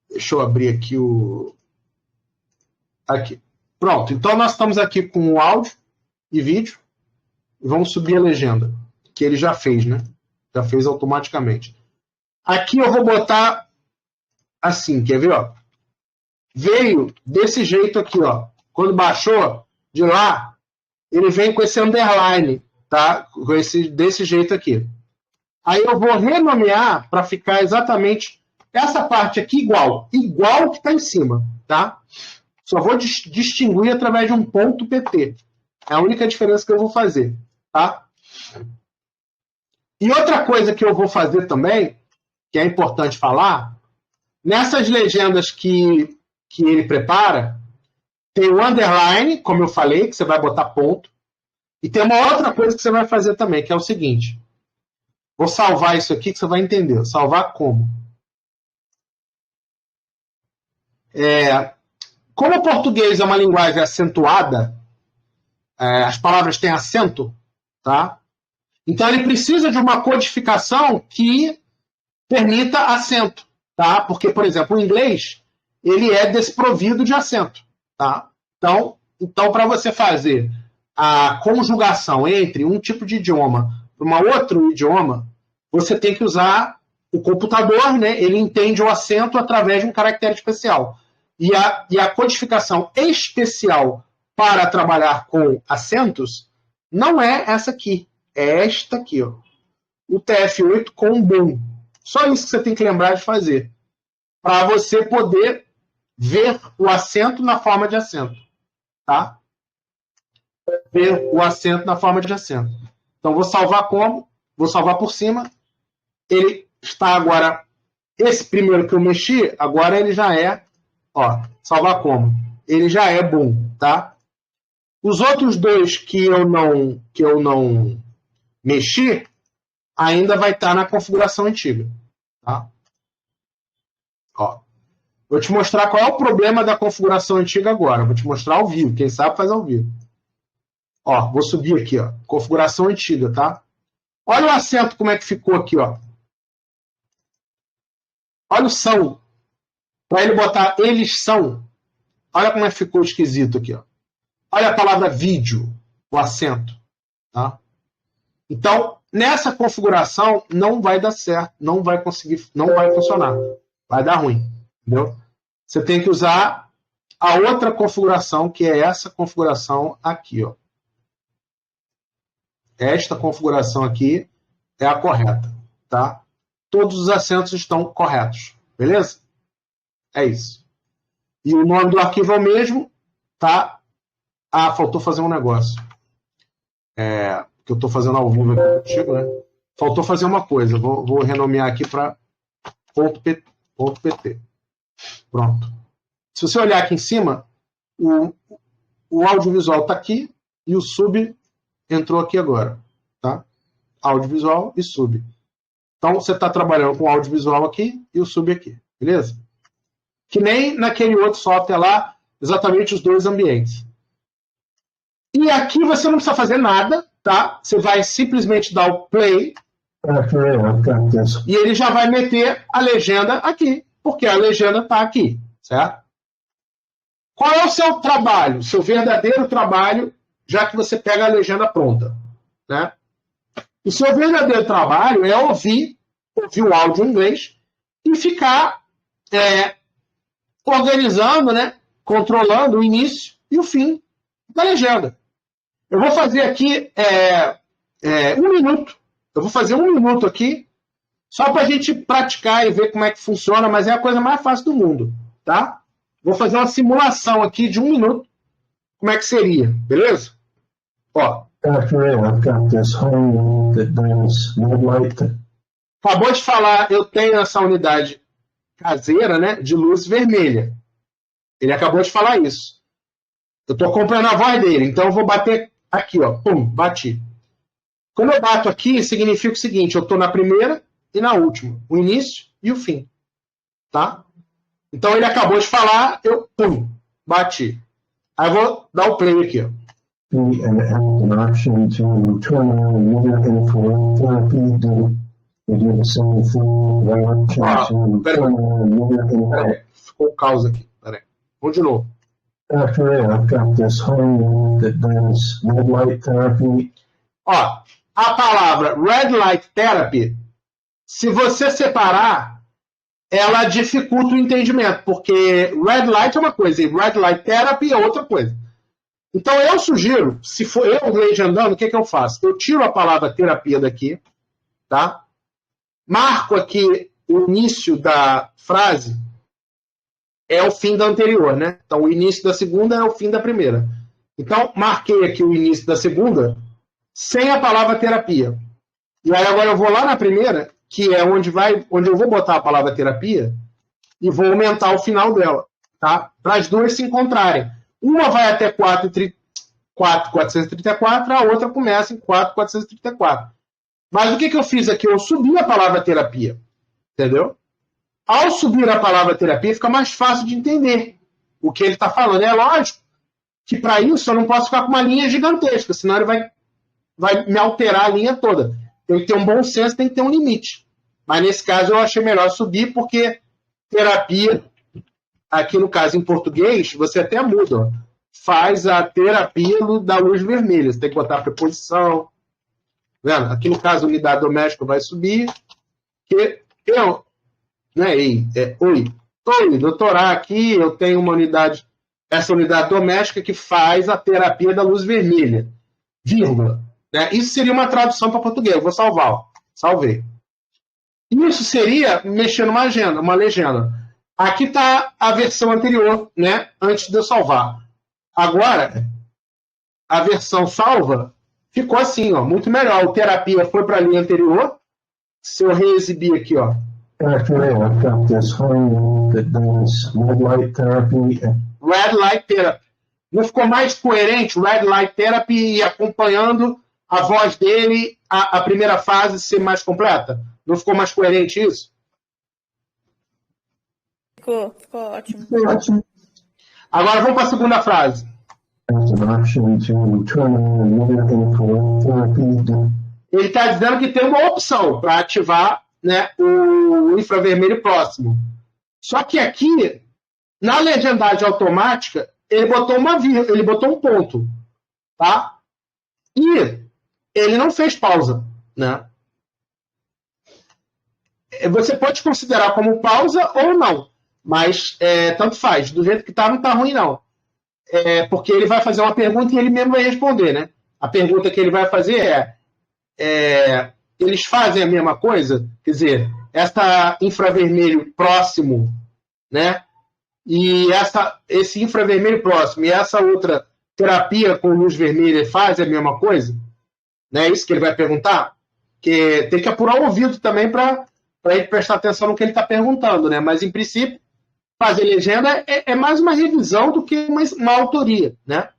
Deixa eu abrir aqui Aqui. Pronto. Então, nós estamos aqui com o áudio e vídeo. E vamos subir a legenda, que ele já fez, né? Já fez automaticamente. Aqui eu vou botar assim, quer ver? Ó? Veio desse jeito aqui, ó. Quando baixou de lá, ele vem com esse underline, tá? Desse jeito aqui. Aí eu vou renomear para ficar exatamente essa parte aqui igual que está em cima, tá? Só vou distinguir através de um ponto PT. É a única diferença que eu vou fazer, tá? E outra coisa que eu vou fazer também, que é importante falar, nessas legendas que ele prepara, tem o underline, como eu falei, que você vai botar ponto, e tem uma outra coisa que você vai fazer também, que é o seguinte. Vou salvar isso aqui que você vai entender. Salvar como? Como o português é uma linguagem acentuada, as palavras têm acento, tá? Então ele precisa de uma codificação que permita acento, tá? Porque, por exemplo, o inglês, ele é desprovido de acento, tá? Então para você fazer a conjugação entre um tipo de idioma outro idioma, você tem que usar o computador, né? Ele entende o acento através de um caractere especial. E a codificação especial para trabalhar com acentos não é essa aqui. É esta aqui, ó. O TF8 com boom. Só isso que você tem que lembrar de fazer. Para você poder ver o acento na forma de acento. Tá? Ver o acento na forma de acento. Então, vou salvar como? Vou salvar por cima. Ele está agora... Esse primeiro que eu mexi, agora ele já é... Ó, salvar como? Ele já é boom, tá? Os outros dois que eu não mexi, ainda vai estar na configuração antiga. Tá? Ó, vou te mostrar qual é o problema da configuração antiga agora. Vou te mostrar ao vivo. Quem sabe faz ao vivo. Ó, vou subir aqui, ó. Configuração antiga, tá? Olha o acento como é que ficou aqui, ó. Olha o são. Para ele botar eles são. Olha como é que ficou esquisito aqui, ó. Olha a palavra vídeo, o acento. Tá? Então, nessa configuração, não vai dar certo, não vai conseguir, não vai funcionar. Vai dar ruim. Entendeu? Você tem que usar a outra configuração, que é essa configuração aqui. Ó. Esta configuração aqui é a correta. Tá? Todos os acentos estão corretos. Beleza? É isso. E o nome do arquivo é o mesmo. Tá? Ah, faltou fazer um negócio. Que eu estou fazendo ao vivo aqui contigo, né? Faltou fazer uma coisa. Vou renomear aqui para .pt. Pronto. Se você olhar aqui em cima, o audiovisual está aqui e o sub entrou aqui agora. Tá? Audiovisual e sub. Então, você está trabalhando com o audiovisual aqui e o sub aqui. Beleza? Que nem naquele outro software lá, exatamente os dois ambientes. E aqui você não precisa fazer nada, tá? Você vai simplesmente dar o play e ele já vai meter a legenda aqui, porque a legenda está aqui, certo? Qual é o seu trabalho, seu verdadeiro trabalho, já que você pega a legenda pronta, né? O seu verdadeiro trabalho é ouvir o áudio em inglês e ficar organizando, né? Controlando o início e o fim da legenda. Eu vou fazer aqui 1 minuto. Eu vou fazer 1 minuto aqui, só para a gente praticar e ver como é que funciona, mas é a coisa mais fácil do mundo, tá? Vou fazer uma simulação aqui de 1 minuto, como é que seria, beleza? Ó. Acabou de falar, eu tenho essa unidade caseira, né, de luz vermelha. Ele acabou de falar isso. Eu estou acompanhando a voz dele, então eu vou bater aqui, ó, pum, bati. Quando eu bato aqui, significa o seguinte, eu estou na primeira e na última, o início e o fim, tá? Então ele acabou de falar, eu, pum, bati. Aí eu vou dar o play aqui, ó. Peraí, ficou o caos aqui, peraí. Vamos de novo. I've got this home that does red light therapy. Ó, a palavra red light therapy, se você separar, ela dificulta o entendimento, porque red light é uma coisa e red light therapy é outra coisa. Então eu sugiro, se for eu legendando, o que eu faço? Eu tiro a palavra terapia daqui, tá? Marco aqui o início da frase, é o fim da anterior, né? Então, o início da segunda é o fim da primeira. Então, marquei aqui o início da segunda sem a palavra terapia. E aí, agora eu vou lá na primeira, que é onde eu vou botar a palavra terapia, e vou aumentar o final dela, tá? Para as duas se encontrarem. Uma vai até 4.434, a outra começa em 4.434. Mas o que eu fiz aqui? Eu subi a palavra terapia, entendeu? Ao subir a palavra terapia, fica mais fácil de entender o que ele está falando. É lógico que, para isso, eu não posso ficar com uma linha gigantesca, senão ele vai me alterar a linha toda. Tem que ter um bom senso, tem que ter um limite. Mas, nesse caso, eu achei melhor subir, porque terapia, aqui no caso, em português, você até muda. Ó. Faz a terapia da luz vermelha. Você tem que botar a preposição. Vendo? Aqui no caso, a unidade doméstica vai subir, que eu, né, oi, doutor A, aqui eu tenho uma unidade, essa unidade doméstica que faz a terapia da luz vermelha, vírgula. Né? Isso seria uma tradução para português, eu vou salvar, ó. Salvei. Isso seria mexer uma legenda. Aqui está a versão anterior, né, antes de eu salvar. Agora, a versão salva ficou assim, ó, muito melhor. O terapia foi para a linha anterior. Se eu reexibir aqui, ó. Red Light Therapy. Não ficou mais coerente o Red Light Therapy e acompanhando a voz dele, a primeira fase ser mais completa? Não ficou mais coerente isso? Ficou ótimo. Agora vamos para a segunda frase. Ele está dizendo que tem uma opção para ativar, né, o infravermelho próximo. Só que aqui, na legendagem automática, ele botou ele botou um ponto. Tá? E ele não fez pausa. Né? Você pode considerar como pausa ou não. Mas tanto faz. Do jeito que está, não está ruim, não. Porque ele vai fazer uma pergunta e ele mesmo vai responder, né? A pergunta que ele vai fazer eles fazem a mesma coisa? Quer dizer, essa infravermelho próximo, né? E esse infravermelho próximo e essa outra terapia com luz vermelha fazem a mesma coisa? Não é isso que ele vai perguntar? Que tem que apurar o ouvido também para ele prestar atenção no que ele está perguntando, né? Mas, em princípio, fazer legenda é mais uma revisão do que uma autoria, né?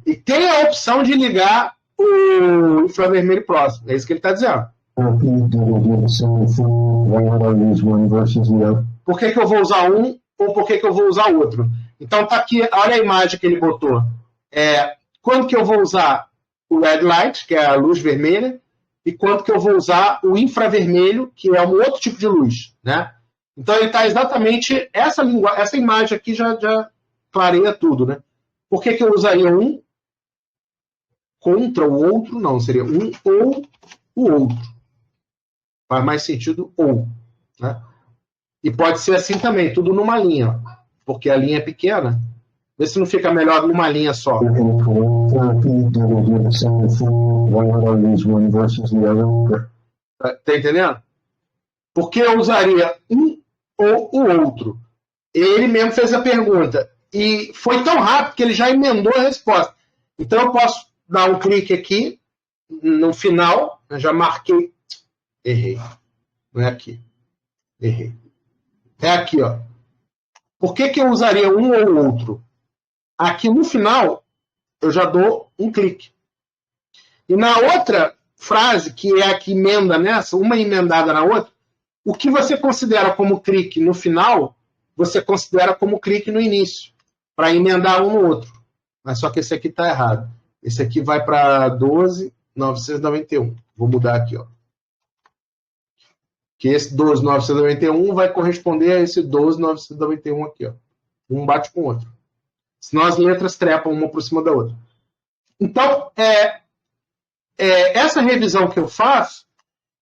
E tem a opção de ligar o infravermelho próximo. É isso que ele está dizendo. Por que eu vou usar um ou por que eu vou usar outro? Então tá aqui, olha a imagem que ele botou. Quando que eu vou usar o red light, que é a luz vermelha, e quando que eu vou usar o infravermelho, que é um outro tipo de luz, né? Então ele está exatamente essa imagem aqui já clareia tudo, né? Por que eu usaria um contra o outro? Não, seria um ou o outro. Faz mais sentido ou, né? E pode ser assim também, tudo numa linha, porque a linha é pequena. Vê se não fica melhor numa linha só. Tá entendendo? Porque eu usaria um ou o outro. Ele mesmo fez a pergunta. E foi tão rápido que ele já emendou a resposta. Então eu posso dar um clique aqui no final. Eu já marquei. Errei. Não é aqui. Errei. É aqui, ó. Por que eu usaria um ou outro? Aqui no final, eu já dou um clique. E na outra frase, que é a que emenda nessa, uma emendada na outra, o que você considera como clique no final, você considera como clique no início, para emendar um no outro. Mas só que esse aqui está errado. Esse aqui vai para 12.991. Vou mudar aqui, ó. Que esse 12.991 vai corresponder a esse 12.991 aqui, ó. Um bate com o outro. Senão as letras trepam uma por cima da outra. Então, essa revisão que eu faço,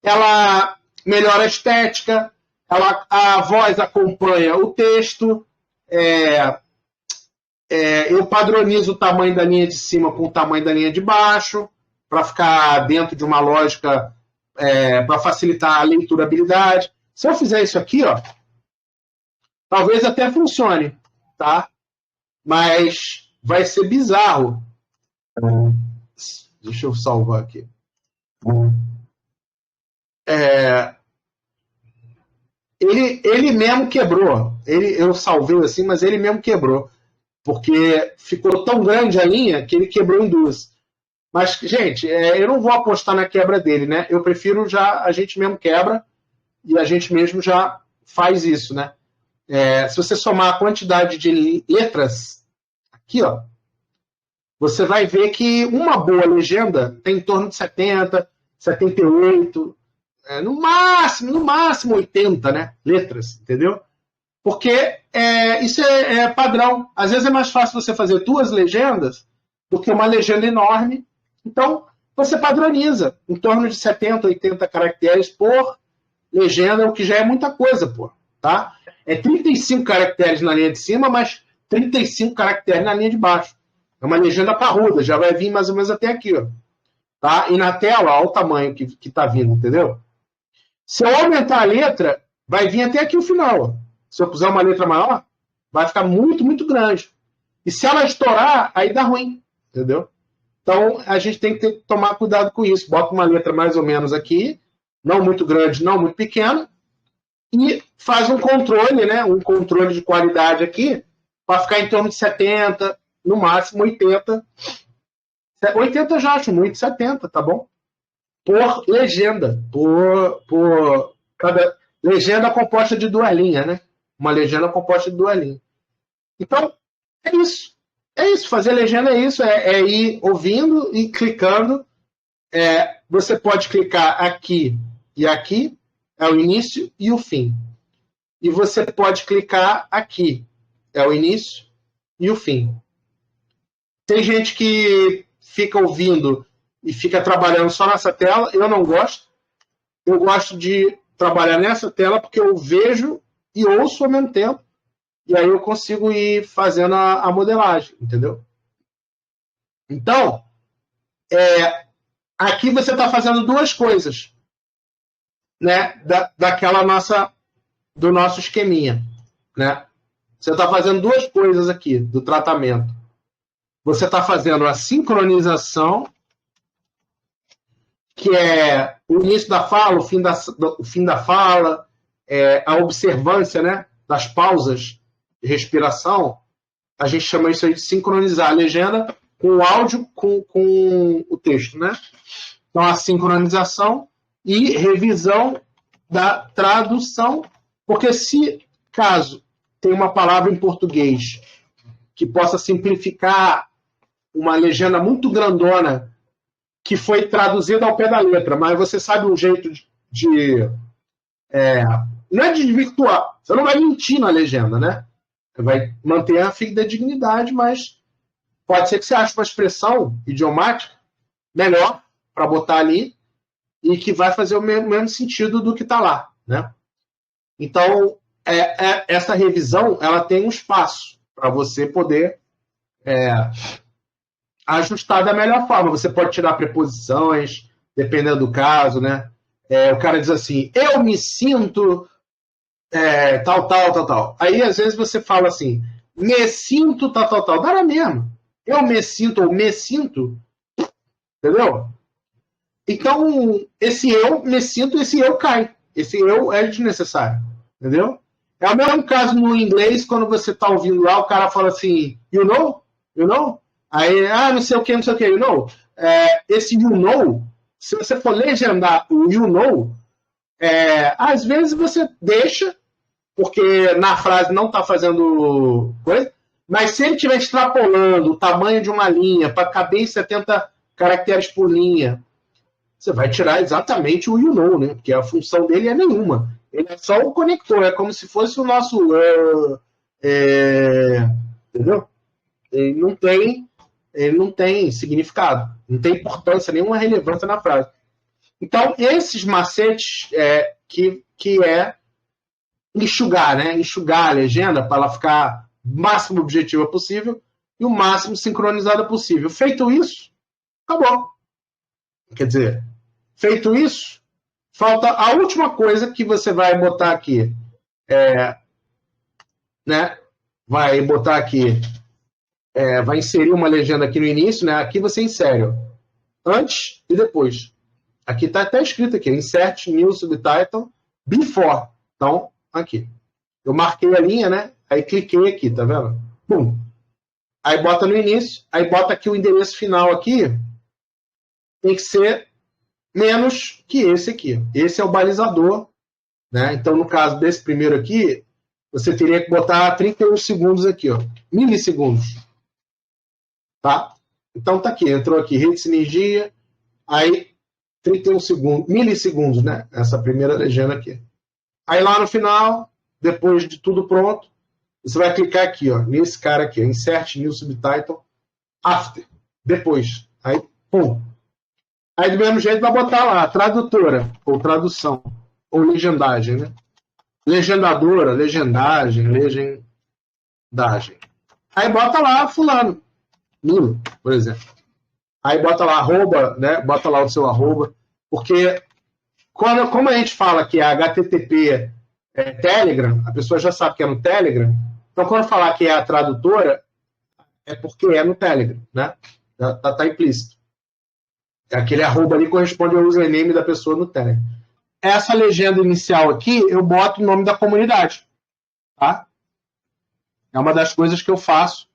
ela melhora a estética, a voz acompanha o texto, eu padronizo o tamanho da linha de cima com o tamanho da linha de baixo, para ficar dentro de uma lógica, para facilitar a leiturabilidade. Se eu fizer isso aqui, ó, talvez até funcione, tá? Mas vai ser bizarro. Deixa eu salvar aqui. Ele mesmo quebrou. Eu salvei assim, mas ele mesmo quebrou. Porque ficou tão grande a linha que ele quebrou em duas. Mas, gente, eu não vou apostar na quebra dele, né? Eu prefiro a gente mesmo quebra e a gente mesmo já faz isso, né? Se você somar a quantidade de letras aqui, ó, você vai ver que uma boa legenda tem em torno de 70, 78, no máximo 80, né, letras, entendeu? Porque isso é padrão. Às vezes é mais fácil você fazer duas legendas do que uma legenda enorme. Então, você padroniza em torno de 70, 80 caracteres por legenda, o que já é muita coisa, pô, tá? É 35 caracteres na linha de cima, mas 35 caracteres na linha de baixo. É uma legenda parruda, já vai vir mais ou menos até aqui, ó. Tá? E na tela, olha o tamanho que está vindo, entendeu? Se eu aumentar a letra, vai vir até aqui o final. Ó. Se eu puser uma letra maior, vai ficar muito, muito grande. E se ela estourar, aí dá ruim, entendeu? Então, a gente tem que tomar cuidado com isso. Bota uma letra mais ou menos aqui, não muito grande, não muito pequena, e faz um controle, né? Um controle de qualidade aqui, para ficar em torno de 70, no máximo 80. 80 eu já acho muito, 70, tá bom? Por legenda. Por cada legenda composta de duas linhas, né? Uma legenda composta de duas linhas. Então, é isso. É isso. Fazer legenda é isso. É ir ouvindo e clicando. Você pode clicar aqui e aqui. É o início e o fim. E você pode clicar aqui. É o início e o fim. Tem gente que fica ouvindo e fica trabalhando só nessa tela. Eu não gosto. Eu gosto de trabalhar nessa tela porque eu vejo e ouço ao mesmo tempo. E aí eu consigo ir fazendo a modelagem, entendeu? Então, aqui você está fazendo duas coisas, né? Do nosso esqueminha, né? Você está fazendo duas coisas aqui do tratamento. Você está fazendo a sincronização, que é o início da fala, o fim da fala, a observância, né, das pausas de respiração. A gente chama isso aí de sincronizar a legenda com o áudio, com o texto, né? Então, a sincronização e revisão da tradução, porque se, caso tenha uma palavra em português que possa simplificar uma legenda muito grandona que foi traduzida ao pé da letra, mas você sabe um jeito não é de desvirtuar, você não vai mentir na legenda, né? Você vai manter a fidedignidade, mas pode ser que você ache uma expressão idiomática melhor para botar ali e que vai fazer o mesmo sentido do que está lá, né? Então, essa revisão ela tem um espaço para você poder ajustar da melhor forma. Você pode tirar preposições, dependendo do caso, né? O cara diz assim, eu me sinto tal. Aí, às vezes, você fala assim, me sinto tal. Dá na mesma. Eu me sinto ou me sinto, entendeu? Então, esse eu me sinto, esse eu cai. Esse eu é desnecessário, entendeu? É o mesmo caso no inglês, quando você está ouvindo lá, o cara fala assim, you know? Aí, não sei o que, you know? Esse you know, se você for legendar o you know, às vezes você deixa, porque na frase não está fazendo coisa, mas se ele estiver extrapolando o tamanho de uma linha para caber em 70 caracteres por linha, você vai tirar exatamente o you know, né? Porque a função dele é nenhuma. Ele é só o conector, é como se fosse o nosso... entendeu? Ele não tem significado, não tem importância, nenhuma relevância na frase. Então, esses macetes que é enxugar, né? Enxugar a legenda para ela ficar o máximo objetiva possível e o máximo sincronizada possível. Feito isso, acabou. Quer dizer, feito isso, falta a última coisa que você vai botar aqui. Né? Vai botar aqui, vai inserir uma legenda aqui no início, né? Aqui você insere, ó, antes e depois. Aqui está até escrito aqui, insert new subtitle before. Então, aqui. Eu marquei a linha, né? Aí cliquei aqui, tá vendo? Pum. Aí bota no início, aí bota aqui o endereço final aqui, tem que ser menos que esse aqui. Esse é o balizador, né? Então, no caso desse primeiro aqui, você teria que botar 31 segundos aqui, ó. Milissegundos. Tá? Então, tá aqui. Entrou aqui, rede sinergia, aí 31 segundos, milissegundos, né? Essa primeira legenda aqui. Aí lá no final, depois de tudo pronto, você vai clicar aqui, ó, nesse cara aqui, ó, Insert New Subtitle After. depois. Aí, pum. Aí, do mesmo jeito, vai botar lá, tradutora, ou tradução, ou legendagem, né? Legendadora, legendagem. Aí bota lá fulano, Nilo, por exemplo. Aí bota lá arroba, né? Bota lá o seu arroba, porque como a gente fala que é HTTP é Telegram, a pessoa já sabe que é no Telegram, então quando falar que é a tradutora, é porque é no Telegram, né? Tá implícito. Aquele arroba ali corresponde ao username da pessoa no Telegram. Essa legenda inicial aqui, eu boto o nome da comunidade, tá? É uma das coisas que eu faço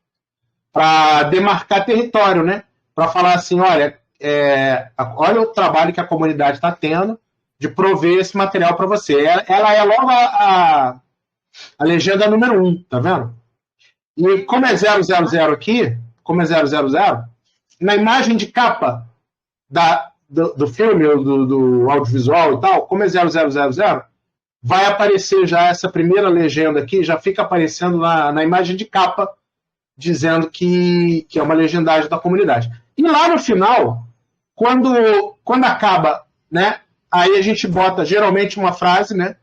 para demarcar território, né? Para falar assim, olha, olha o trabalho que a comunidade está tendo de prover esse material para você. Ela é logo a legenda número 1, tá vendo? E como é 000 aqui, como é 000, na imagem de capa do filme, do audiovisual e tal, como é 000, vai aparecer já essa primeira legenda aqui, já fica aparecendo na imagem de capa, dizendo que é uma legendagem da comunidade. E lá no final, quando acaba, né, aí a gente bota geralmente uma frase, né,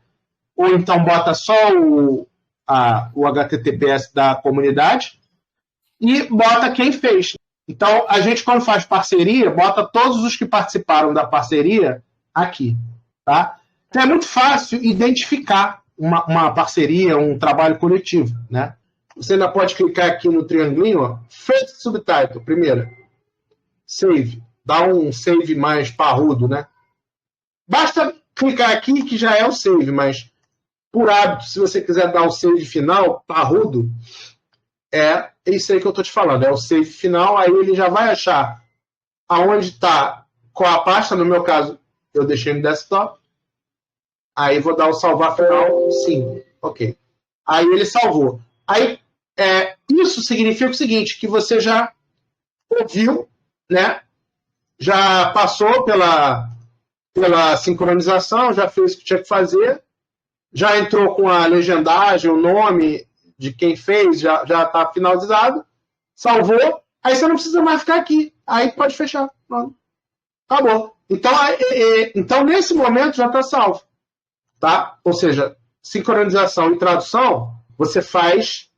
ou então bota só o HTTPS da comunidade e bota quem fez. Então, a gente, quando faz parceria, bota todos os que participaram da parceria aqui, tá? Então, é muito fácil identificar uma parceria, um trabalho coletivo, né? Você ainda pode clicar aqui no triangulinho, ó, First Subtitle, primeiro. Save. Dá um save mais parrudo, né? Basta clicar aqui que já é o save, mas por hábito, se você quiser dar o save final, parrudo, é isso aí que eu estou te falando, é o save final, aí ele já vai achar aonde está, qual a pasta, no meu caso, eu deixei no desktop, aí vou dar o salvar final, sim, ok. Aí ele salvou. Aí, isso significa o seguinte, que você já ouviu, né, já passou pela sincronização, já fez o que tinha que fazer, já entrou com a legendagem, o nome de quem fez, já está finalizado, salvou, aí você não precisa mais ficar aqui. Aí pode fechar. Pronto. Acabou. Então, nesse momento, já está salvo. Tá? Ou seja, sincronização e tradução, você faz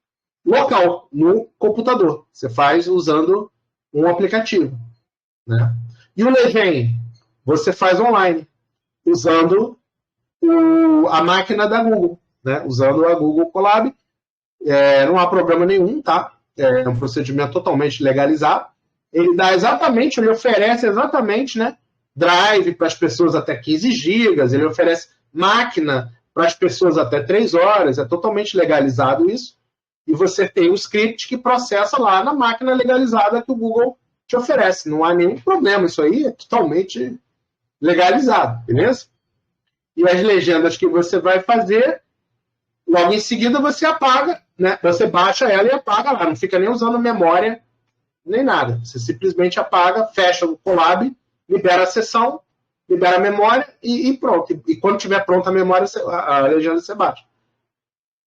local, no computador. Você faz usando um aplicativo. Né? E o legend, você faz online, usando a máquina da Google, né? Usando a Google Colab. Não há problema nenhum, tá? É um procedimento totalmente legalizado. Ele oferece exatamente, né, drive para as pessoas até 15 gigas, ele oferece máquina para as pessoas até 3 horas, é totalmente legalizado isso. E você tem o script que processa lá na máquina legalizada que o Google te oferece. Não há nenhum problema, isso aí é totalmente legalizado, beleza? E as legendas que você vai fazer, logo em seguida você apaga, né? Você baixa ela e apaga lá, não fica nem usando memória, nem nada. Você simplesmente apaga, fecha o Colab, libera a sessão, libera a memória e pronto. E quando tiver pronta a memória, a legenda você baixa.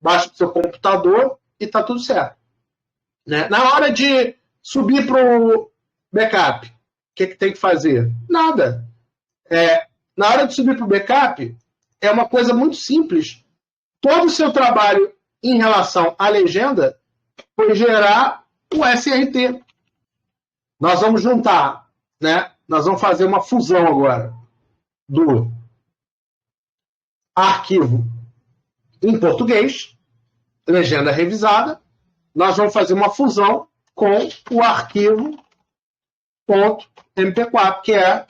Baixa do seu computador e está tudo certo. Né? Na hora de subir para o backup, o que tem que fazer? Nada. Na hora de subir para o backup, é uma coisa muito simples. Todo o seu trabalho em relação à legenda foi gerar o SRT. Nós vamos juntar, né? Nós vamos fazer uma fusão agora do arquivo em português, legenda revisada. Nós vamos fazer uma fusão com o arquivo .mp4, que é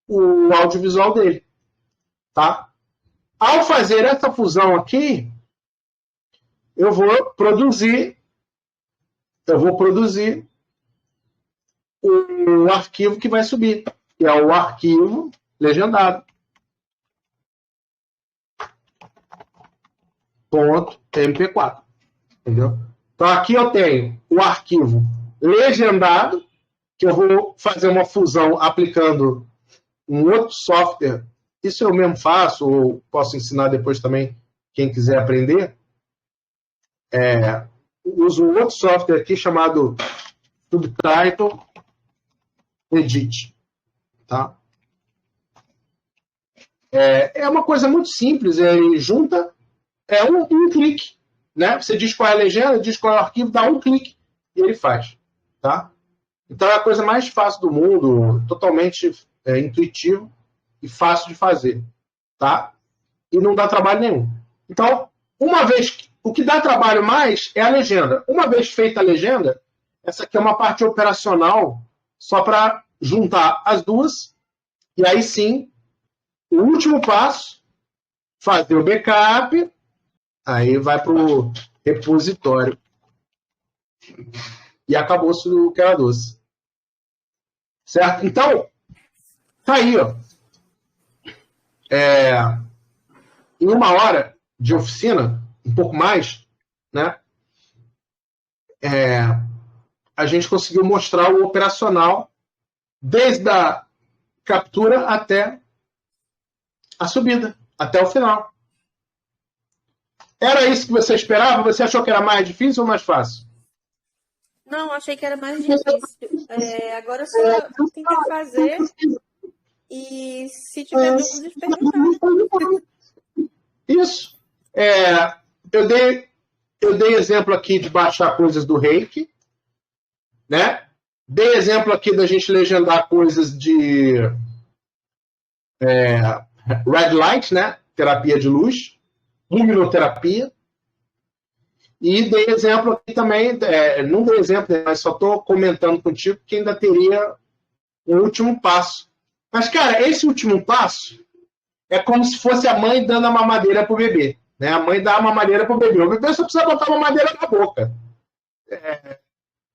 o audiovisual dele. Tá? Ao fazer essa fusão aqui, eu vou produzir o arquivo que vai subir, que é o arquivo legendado. .mp4. Entendeu? Então aqui eu tenho o arquivo legendado, que eu vou fazer uma fusão aplicando um outro software. Isso eu mesmo faço, ou posso ensinar depois também, quem quiser aprender. Uso um outro software aqui chamado Subtitle Edit. Tá? É uma coisa muito simples, ele junta um clique. Né? Você diz qual é a legenda, diz qual é o arquivo, dá um clique e ele faz. Tá? Então é a coisa mais fácil do mundo, totalmente intuitivo e fácil de fazer. Tá? E não dá trabalho nenhum. Então, o que dá trabalho mais é a legenda. Uma vez feita a legenda, essa aqui é uma parte operacional só para juntar as duas. E aí sim, o último passo, fazer o backup, aí vai para o repositório. E acabou-se o que era doce. Certo? Então, tá aí, ó. Em 1 hora de oficina, um pouco mais, né? A gente conseguiu mostrar o operacional desde a captura até a subida, até o final. Era isso que você esperava? Você achou que era mais difícil ou mais fácil? Não, achei que era mais difícil. Agora eu só tento fazer e se tiver dúvidas, perguntar. Isso. Eu dei exemplo aqui de baixar coisas do Reiki, né? Dei exemplo aqui da gente legendar coisas de red light, né? Terapia de luz, luminoterapia. E dei exemplo aqui também, não dei exemplo, mas só estou comentando contigo que ainda teria um último passo. Mas, cara, esse último passo é como se fosse a mãe dando a mamadeira pro bebê. Né? A mãe dá a mamadeira pro bebê. O bebê só precisa botar a mamadeira na boca.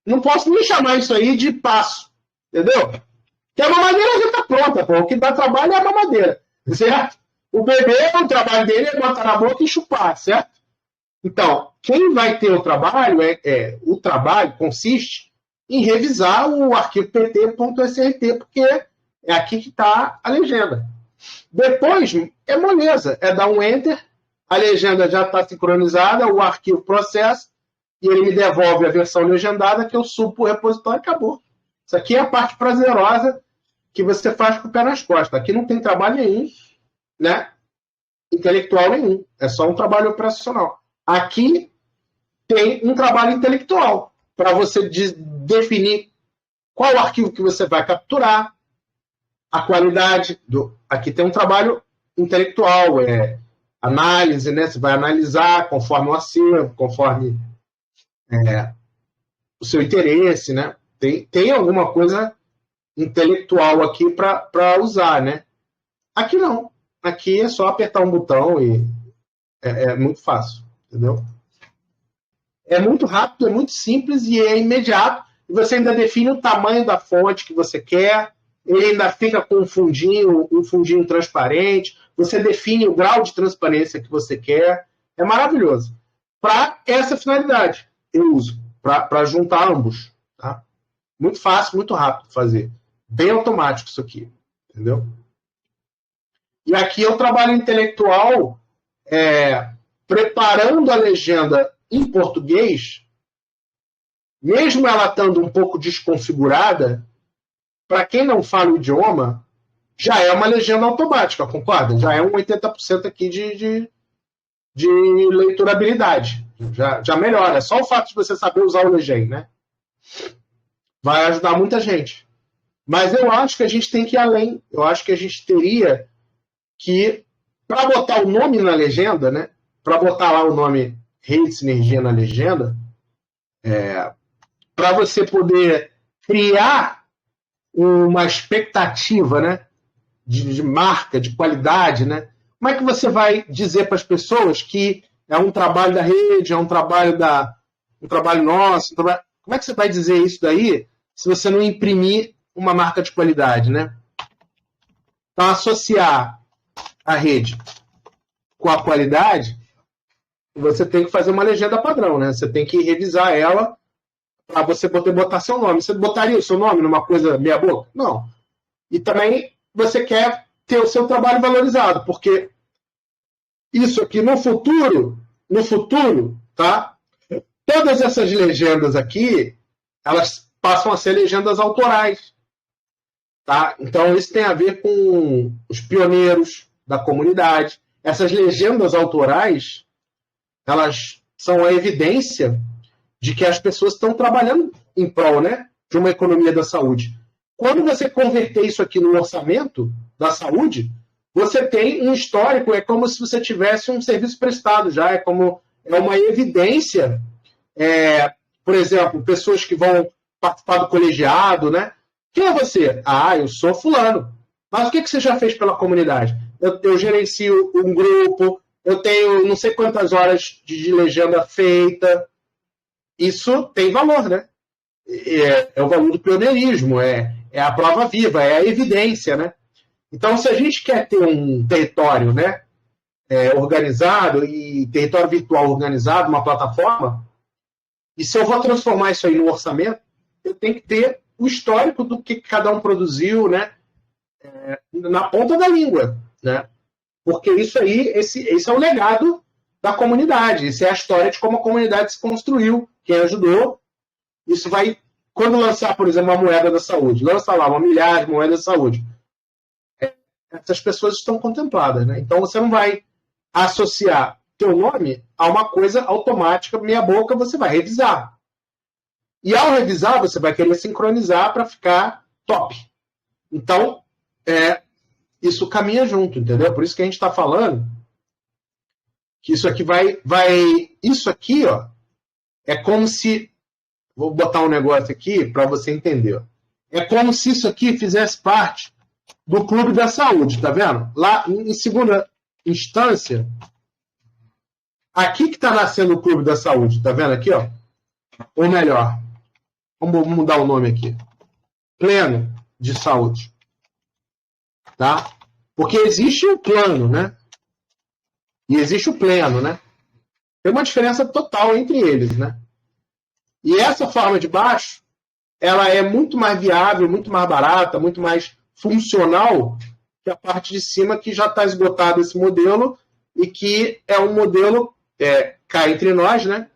Não posso nem chamar isso aí de passo. Entendeu? Porque a mamadeira já está pronta. Pô. O que dá trabalho é a mamadeira. Certo? O bebê, o trabalho dele é botar na boca e chupar. Certo? Então, quem vai ter o trabalho, o trabalho consiste em revisar o arquivo pt.srt, porque é aqui que está a legenda. Depois, é moleza, dar um enter, a legenda já está sincronizada, o arquivo processa, e ele me devolve a versão legendada que eu subo para o repositório e acabou. Isso aqui é a parte prazerosa que você faz com o pé nas costas. Aqui não tem trabalho nenhum, né? Intelectual nenhum. É só um trabalho operacional. Aqui tem um trabalho intelectual para você definir qual arquivo que você vai capturar, a qualidade. Aqui tem um trabalho intelectual, análise, né? Você vai analisar conforme o acervo, conforme o seu interesse, né? Tem alguma coisa intelectual aqui para usar, né? Aqui não. Aqui é só apertar um botão e é muito fácil, entendeu? É muito rápido, é muito simples e é imediato. E você ainda define o tamanho da fonte que você quer. Ele ainda fica com um fundinho transparente. Você define o grau de transparência que você quer. É maravilhoso. Para essa finalidade, eu uso. Para juntar ambos. Tá? Muito fácil, muito rápido de fazer. Bem automático isso aqui. Entendeu? E aqui é o trabalho intelectual preparando a legenda em português, mesmo ela estando um pouco desconfigurada, para quem não fala o idioma, já é uma legenda automática, concorda? Já é um 80% aqui de leiturabilidade. Já melhora. É só o fato de você saber usar o legend, né? Vai ajudar muita gente. Mas eu acho que a gente tem que ir além. Eu acho que a gente teria que, para botar o nome na legenda, né? Para botar lá o nome Rede Sinergia na legenda, para você poder criar uma expectativa, né, de marca, de qualidade, né? Como é que você vai dizer para as pessoas que é um trabalho da rede, é um trabalho nosso? Como é que você vai dizer isso daí se você não imprimir uma marca de qualidade, né? Então, associar a rede com a qualidade, você tem que fazer uma legenda padrão, né? Você tem que revisar ela para você poder botar seu nome. Você botaria o seu nome numa coisa meia boca? Não. E também você quer ter o seu trabalho valorizado, porque isso aqui no futuro, tá? Todas essas legendas aqui, elas passam a ser legendas autorais. Tá? Então, isso tem a ver com os pioneiros da comunidade. Essas legendas autorais, elas são a evidência de que as pessoas estão trabalhando em prol, né, de uma economia da saúde. Quando você converter isso aqui no orçamento da saúde, você tem um histórico, é como se você tivesse um serviço prestado já, é uma evidência, por exemplo, pessoas que vão participar do colegiado, né? Quem é você? Ah, eu sou fulano. Mas o que você já fez pela comunidade? Eu gerencio um grupo, eu tenho não sei quantas horas de legenda feita. Isso tem valor, né? É o valor do pioneirismo, é a prova viva, é a evidência, né? Então, se a gente quer ter um território, né, organizado e território virtual organizado, uma plataforma, e se eu vou transformar isso aí no orçamento, eu tenho que ter o histórico do que cada um produziu, né, na ponta da língua, né? Porque isso aí, esse é o legado da comunidade, isso é a história de como a comunidade se construiu, quem ajudou. Isso vai, quando lançar, por exemplo, uma moeda da saúde, lança lá uma milhar de moedas da saúde, essas pessoas estão contempladas, né? Então você não vai associar teu nome a uma coisa automática, meia boca, você vai revisar. E ao revisar, você vai querer sincronizar para ficar top. Então, isso caminha junto, entendeu? Por isso que a gente está falando que isso aqui isso aqui, ó, é como se... Vou botar um negócio aqui para você entender. É como se isso aqui fizesse parte do Clube da Saúde, tá vendo? Lá, em segunda instância, aqui que está nascendo o Clube da Saúde, tá vendo aqui, ó? Ou melhor, vamos mudar o nome aqui. Pleno de Saúde. Tá? Porque existe o plano, né? E existe o pleno, né? Tem uma diferença total entre eles, né? E essa forma de baixo, ela é muito mais viável, muito mais barata, muito mais funcional que a parte de cima, que já está esgotado esse modelo e que é um modelo, cá entre nós, né?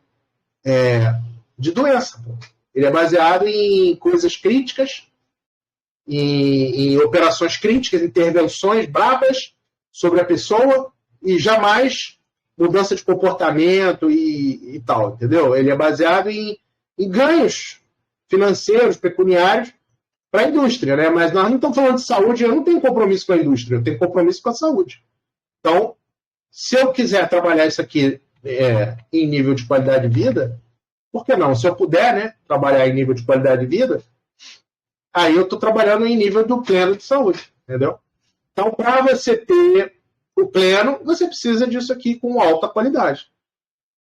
De doença. Ele é baseado em coisas críticas, em operações críticas, intervenções bravas sobre a pessoa e jamais mudança de comportamento e tal, entendeu? Ele é baseado em ganhos financeiros, pecuniários para a indústria, né? Mas nós não estamos falando de saúde, eu não tenho compromisso com a indústria, eu tenho compromisso com a saúde. Então, se eu quiser trabalhar isso aqui em nível de qualidade de vida, por que não? Se eu puder, né, trabalhar em nível de qualidade de vida, aí eu estou trabalhando em nível do pleno de saúde, entendeu? Então, para você ter o pleno, você precisa disso aqui com alta qualidade.